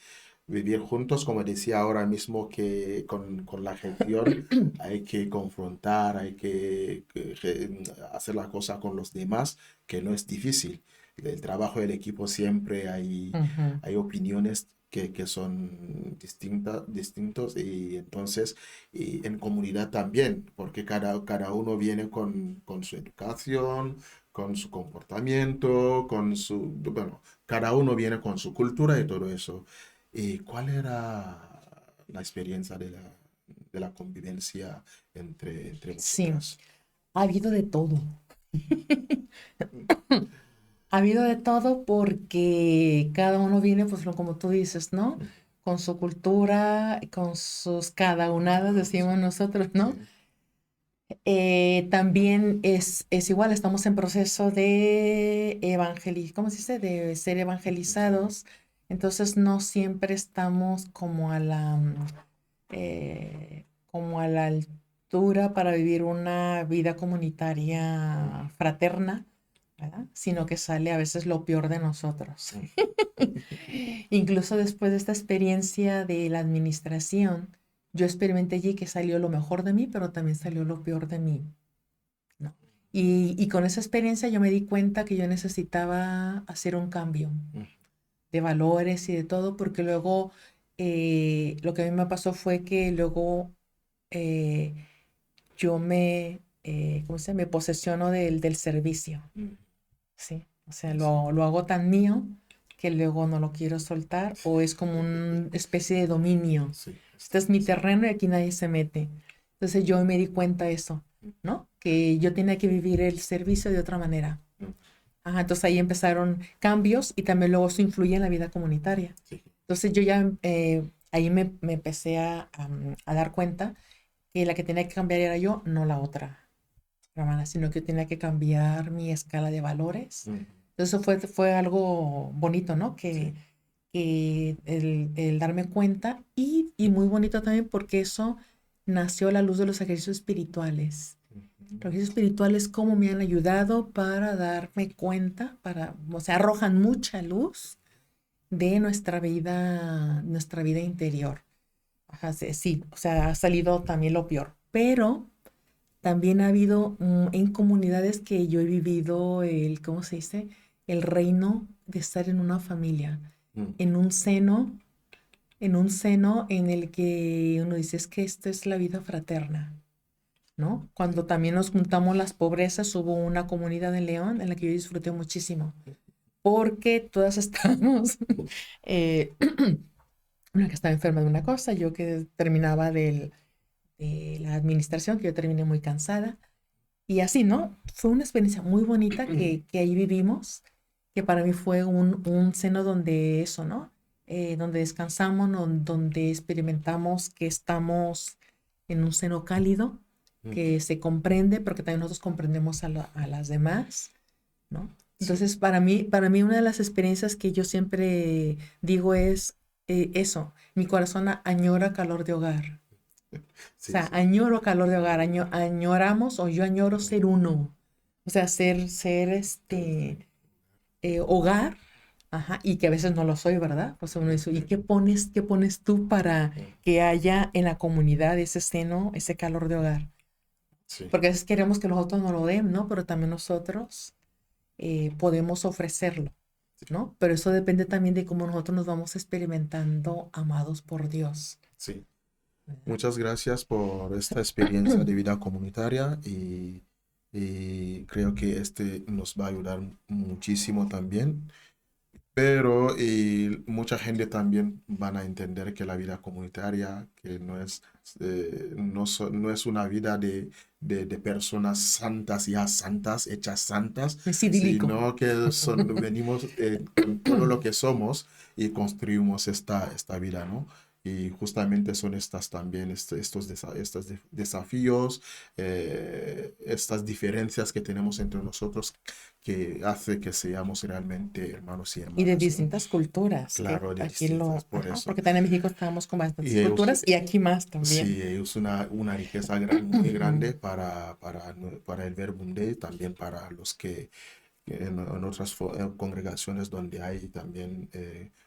vivir juntos, como decía ahora mismo, que con la gestión hay que confrontar, hay que hacer la cosa con los demás, que no es difícil. El trabajo del equipo siempre ujú. hay opiniones que son distintos y entonces y en comunidad también, porque cada uno viene con su educación, con su comportamiento, bueno, cada uno viene con su cultura y todo eso. ¿Y cuál era la experiencia de la convivencia entre Sí, vosotras? ha habido de todo. Ha habido de todo porque cada uno viene, pues como tú dices, ¿no? Con su cultura, con sus cadaunadas, decimos nosotros, ¿no? Sí. También es igual, estamos en proceso de ¿cómo se dice? De ser evangelizados. Entonces no siempre estamos como a la altura para vivir una vida comunitaria fraterna, ¿verdad? Sino que sale a veces lo peor de nosotros. Incluso después de esta experiencia de la administración, yo experimenté allí que salió lo mejor de mí, pero también salió lo peor de mí, ¿no? Y con esa experiencia yo me di cuenta que yo necesitaba hacer un cambio de valores y de todo, porque luego lo que a mí me pasó fue que luego eh, yo ¿cómo se llama? Me posesiono del servicio, ¿sí? O sea, Sí, lo hago tan mío que luego no lo quiero soltar o es como una especie de dominio. sí, Este es mi terreno y aquí nadie se mete. Entonces yo me di cuenta de eso, ¿no? Que yo tenía que vivir el servicio de otra manera. Ajá, entonces ahí empezaron cambios y también luego eso influye en la vida comunitaria. Sí. Entonces yo ya ahí me empecé a dar cuenta que la que tenía que cambiar era yo, no la otra hermana, sino que tenía que cambiar mi escala de valores. Ujú. Entonces eso fue algo bonito, ¿no? Sí. Que el darme cuenta y muy bonito también porque eso nació a la luz de los ejercicios espirituales. Ujú. Los ejercicios espirituales, cómo me han ayudado para darme cuenta, o sea, arrojan mucha luz de nuestra vida interior. Ajá, sí, o sea, ha salido también lo peor, pero también ha habido en comunidades que yo he vivido ¿cómo se dice? El reino de estar en una familia, Mm. en un seno, en el que uno dice, es que esto es la vida fraterna, ¿no? Cuando también nos juntamos las pobrezas, hubo una comunidad en León en la que yo disfruté muchísimo, porque todas estábamos, eh, una que estaba enferma de una cosa, yo que terminaba de la administración, que yo terminé muy cansada, y así, ¿no? Fue una experiencia muy bonita que ahí vivimos, que para mí fue un seno donde eso, ¿no? Donde descansamos, donde experimentamos que estamos en un seno cálido, Ujú. que se comprende, pero que también nosotros comprendemos a las demás, ¿no? Sí. Entonces, para mí una de las experiencias que yo siempre digo es eso, mi corazón añora calor de hogar. O Sí, sea, sí. añoro calor de hogar, añoramos o yo añoro Ujú. ser uno. O sea, ser hogar, ajá, y que a veces no lo soy, ¿verdad? Pues uno dice, ¿y qué pones tú para Ujú. que haya en la comunidad ese seno, ese calor de hogar? Sí. Porque a veces queremos que los otros nos lo den, ¿no? Pero también nosotros podemos ofrecerlo, ¿no? Pero eso depende también de cómo nosotros nos vamos experimentando amados por Dios. Sí. ¿Verdad? Muchas gracias por esta experiencia de vida comunitaria y creo que este nos va a ayudar muchísimo también. Pero mucha gente también van a entender que la vida comunitaria, que no es una vida de personas santas, ya santas, hechas santas, Es idílico. sino que venimos con todo lo que somos y construimos esta vida, ¿no? Y justamente son estas también, estos desafíos, estas diferencias que tenemos entre nosotros que hace que seamos realmente hermanos y Y de hermanas, ¿no? distintas culturas, que Claro, de aquí distintas, por ajá, eso. porque también en México estamos con bastantes Y ellos, culturas y aquí más sí, también. es una riqueza muy grande para el Verbunde, también para los que en otras congregaciones donde hay también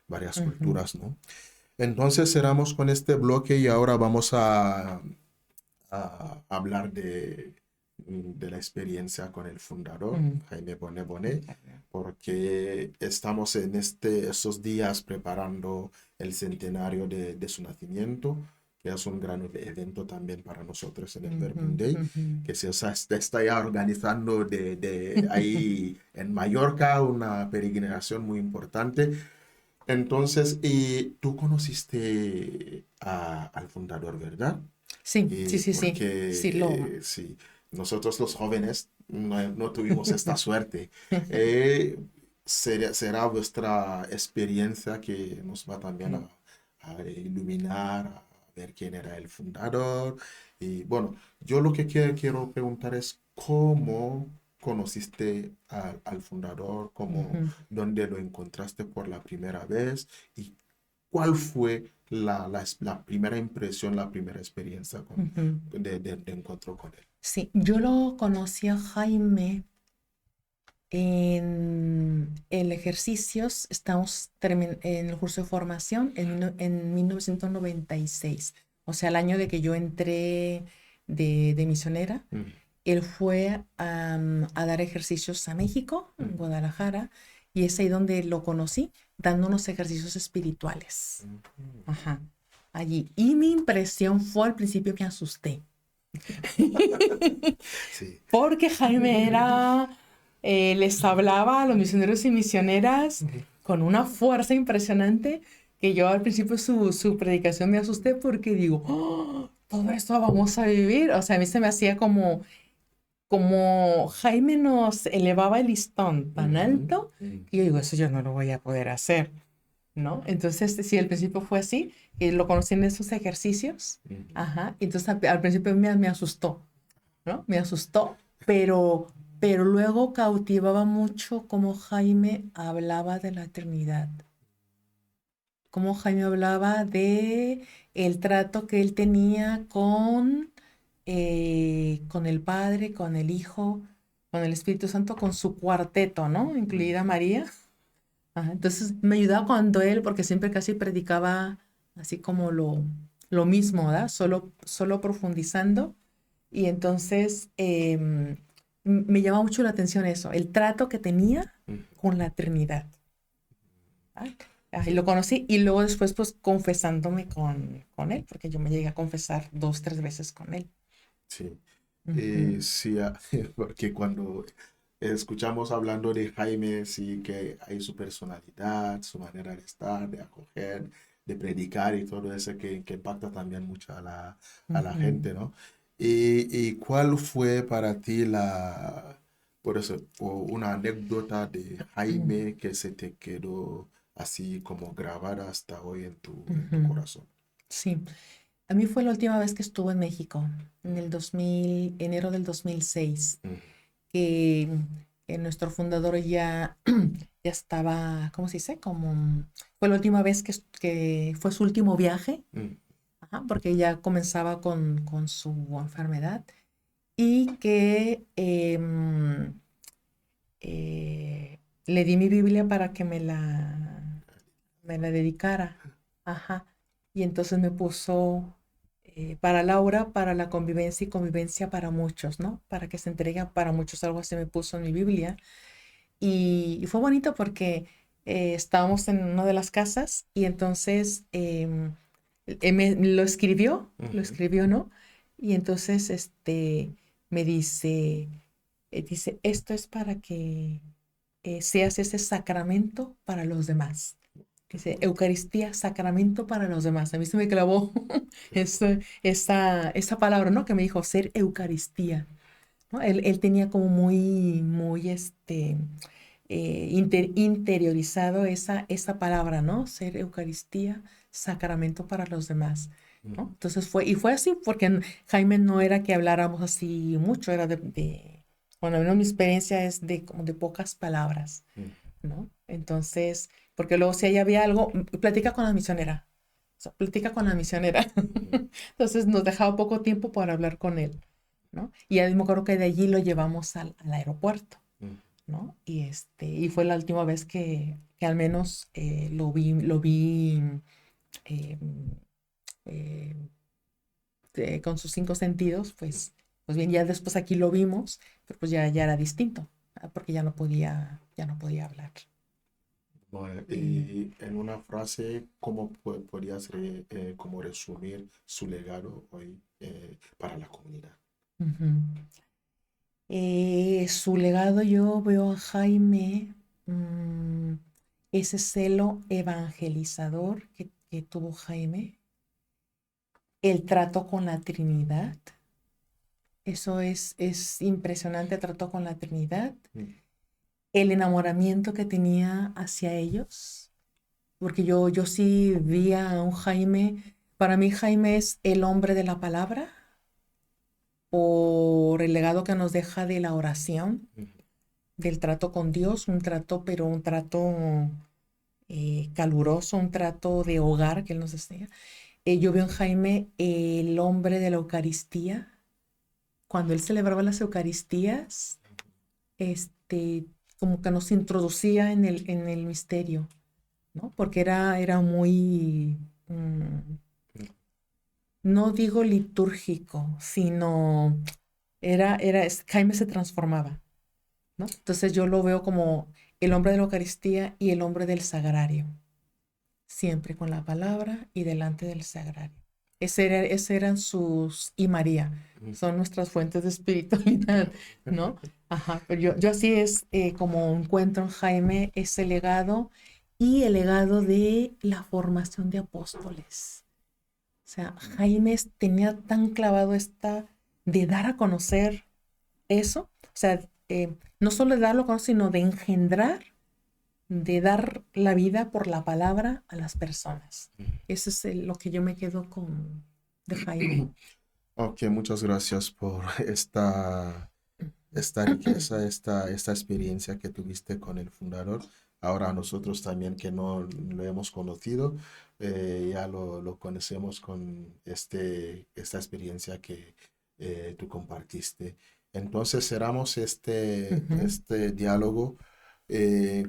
varias Ujú, culturas, ¿no? Entonces cerramos con este bloque y ahora vamos a hablar de la experiencia con el fundador, ujú. Jaime Bonet Bonet, porque estamos en estos días preparando el centenario de su nacimiento, que es un gran evento también para nosotros en el Verbum Ujú, Day, ujú. que está ya organizando de ahí en Mallorca una peregrinación muy importante. Entonces, y tú conociste al fundador, ¿verdad? Sí, sí, sí, sí, sí, Sí, nosotros los jóvenes no tuvimos esta suerte. Eh, será vuestra experiencia que nos va también a iluminar, a ver quién era el fundador. Y bueno, yo lo que quiero preguntar es cómo conociste al fundador, Ujú, dónde lo encontraste por la primera vez y cuál fue la primera impresión, la primera experiencia ujú. de encuentro con él. Sí, yo lo conocí a Jaime en el ejercicios, estamos en el curso de formación en 1996, o sea, el año de que yo entré de misionera. Mm, Él fue a dar ejercicios a México, en mm, Guadalajara, y es ahí donde lo conocí, dando unos ejercicios espirituales. mm, Ajá, allí. Y mi impresión fue al principio que asusté. sí. Porque Jaime les hablaba a los misioneros y misioneras con una fuerza impresionante que yo al principio su predicación me asusté porque digo, "Oh, todo esto vamos a vivir". O sea, a mí se me hacía como como Jaime nos elevaba el listón tan Ujú, alto, ujú, y yo digo, eso yo no lo voy a poder hacer, ¿no? Entonces, sí, al principio fue así, y lo conocí en esos ejercicios, ujú. ajá, y entonces al principio me asustó, ¿no? Me asustó, pero luego cautivaba mucho cómo Jaime hablaba de la eternidad, cómo Jaime hablaba de el trato que él tenía con el Padre, con el Hijo, con el Espíritu Santo, con su cuarteto, ¿no? Incluida María. Ajá, entonces me ayudaba cuando él, porque siempre casi predicaba así como lo mismo, ¿verdad? Solo profundizando. Y entonces me llama mucho la atención eso, el trato que tenía Ujú. con la Trinidad. ¿Ah? Ahí Sí, lo conocí y luego después pues confesándome con él, porque yo me llegué a confesar 2, 3 veces con él. sí. Ujú, Sí, porque cuando escuchamos hablando de Jaime, sí que hay su personalidad, su manera de estar, de acoger, de predicar y todo eso que impacta también mucho a la ujú, gente, ¿no? Y cuál fue para ti por eso, una anécdota de Jaime que se te quedó así como grabada hasta hoy en tu ujú. corazón? Sí, a mí fue la última vez que estuve en México, en el 2000, enero del 2006, Mm, que nuestro fundador ya estaba, ¿cómo se dice? Fue la última vez que fue su último viaje, mm, ajá, porque ya comenzaba con su enfermedad y que le di mi Biblia para que me la dedicara. Ajá. Y entonces me puso para Laura, para la convivencia y convivencia para muchos, ¿no? Para que se entregue para muchos, algo así me puso en mi Biblia. Y fue bonito porque estábamos en una de las casas y entonces lo ujú, escribió, ¿no? Y entonces me dice, esto es para que seas ese sacramento para los demás. qué Dice, bonito, Eucaristía, sacramento para los demás. A mí se me clavó qué bonito. esa palabra, ¿no? Que me dijo, ser Eucaristía, ¿no? Él tenía como muy, interiorizado esa palabra, ¿no? Ser Eucaristía, sacramento para los demás, ¿no? Ujú, Entonces fue así, porque Jaime no era que habláramos así mucho, era bueno, al menos mi experiencia es como de pocas palabras, ujú, ¿no? Entonces, porque luego si ahí había algo, platica con la misionera, o sea, platica con la misionera. ujú, Entonces nos dejaba poco tiempo para hablar con él, ¿no? Y ya me acuerdo que de allí lo llevamos al aeropuerto, ujú. ¿no? Y fue la última vez que al menos lo vi eh, eh, con sus 5 sentidos, pues bien, ya después aquí lo vimos, pero pues ya era distinto, ¿verdad? Porque ya no podía hablar. Bueno, Y, y en una frase, ¿cómo podrías como resumir su legado hoy para la comunidad? ujú. Su legado yo veo a Jaime, mm, ese celo evangelizador que tuvo Jaime, el trato con la Trinidad, eso es impresionante, el trato con la Trinidad, Mm, el enamoramiento que tenía hacia ellos, porque yo sí vi a un Jaime, para mí Jaime es el hombre de la palabra, por el legado que nos deja de la oración, mm, del trato con Dios, pero un trato caluroso, un trato de hogar que él nos enseña. Yo veo en Jaime el hombre de la Eucaristía. Cuando él celebraba las Eucaristías, este, como que nos introducía en el misterio, ¿no? Porque era muy, mm, no digo litúrgico, sino Jaime se transformaba, ¿no? Entonces yo lo veo como el hombre de la Eucaristía y el hombre del sagrario, siempre con la palabra y delante del sagrario. Ese eran y María, mm. son nuestras fuentes de espiritualidad, ¿no? Ajá, pero yo así es como encuentro en Jaime ese legado y el legado de la formación de apóstoles. O sea, Jaime tenía tan clavado esta de dar a conocer eso, o sea, no solo de darlo a conocer, sino de engendrar, de dar la vida por la palabra a las personas. Eso es lo que yo me quedo con de Jaime. Ok, muchas gracias por esta riqueza, esta experiencia que tuviste con el fundador. Ahora nosotros también que no lo hemos conocido, ya lo conocemos con esta experiencia que tú compartiste. Entonces cerramos Ujú. este diálogo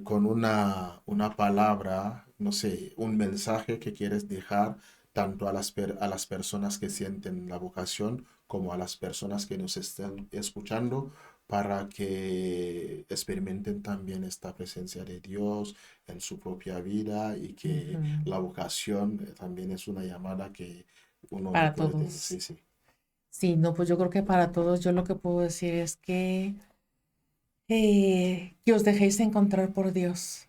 con una palabra, no sé, un mensaje que quieres dejar tanto a las personas que sienten la vocación como a las personas que nos están escuchando para que experimenten también esta presencia de Dios en su propia vida y que Ujú. la vocación también es una llamada que uno no Para puede tener. todos. Sí, sí. Sí, no, pues yo creo que para todos yo lo que puedo decir es que os dejéis encontrar por Dios.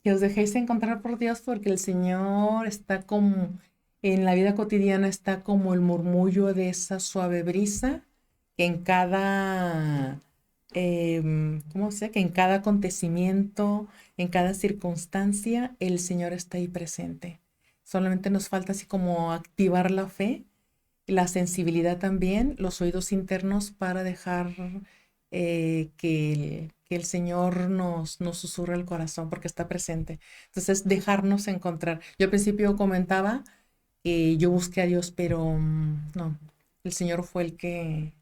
Que os dejéis encontrar por Dios porque el Señor está como, en la vida cotidiana está como el murmullo de esa suave brisa que en cada, ¿cómo se dice? Que en cada acontecimiento, en cada circunstancia, el Señor está ahí presente. Solamente nos falta así como activar la fe, la sensibilidad también, los oídos internos para dejar que el Señor nos susurre el corazón porque está presente. Entonces, dejarnos encontrar. Yo al principio comentaba que yo busqué a Dios, pero no, el Señor fue el que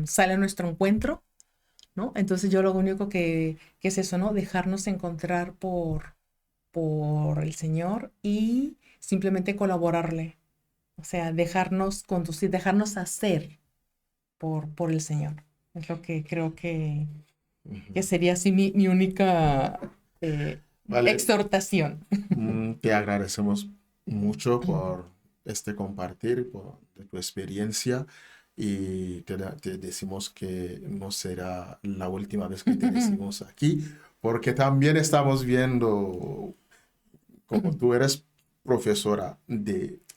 sale a nuestro encuentro, ¿no? Entonces yo lo único que es eso, ¿no? Dejarnos encontrar por el Señor y simplemente colaborarle. O sea, dejarnos conducir, dejarnos hacer por el Señor. Es lo que creo que Ujú. sería así mi única eh, Vale, exhortación. te agradecemos mucho por este compartir, por de tu experiencia y te decimos que no será la última vez que te decimos aquí, porque también estamos viendo, como tú eres profesora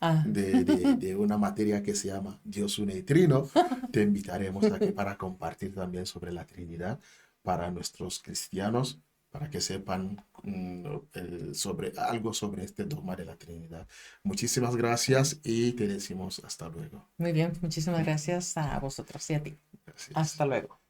Ah, de una materia que se llama Dios une y Trino, te invitaremos aquí para compartir también sobre la Trinidad para nuestros cristianos, para que sepan sobre algo sobre este dogma de la Trinidad. Muchísimas gracias y te decimos hasta luego. muy bien, muchísimas gracias a vosotros y a ti. Gracias. Hasta luego.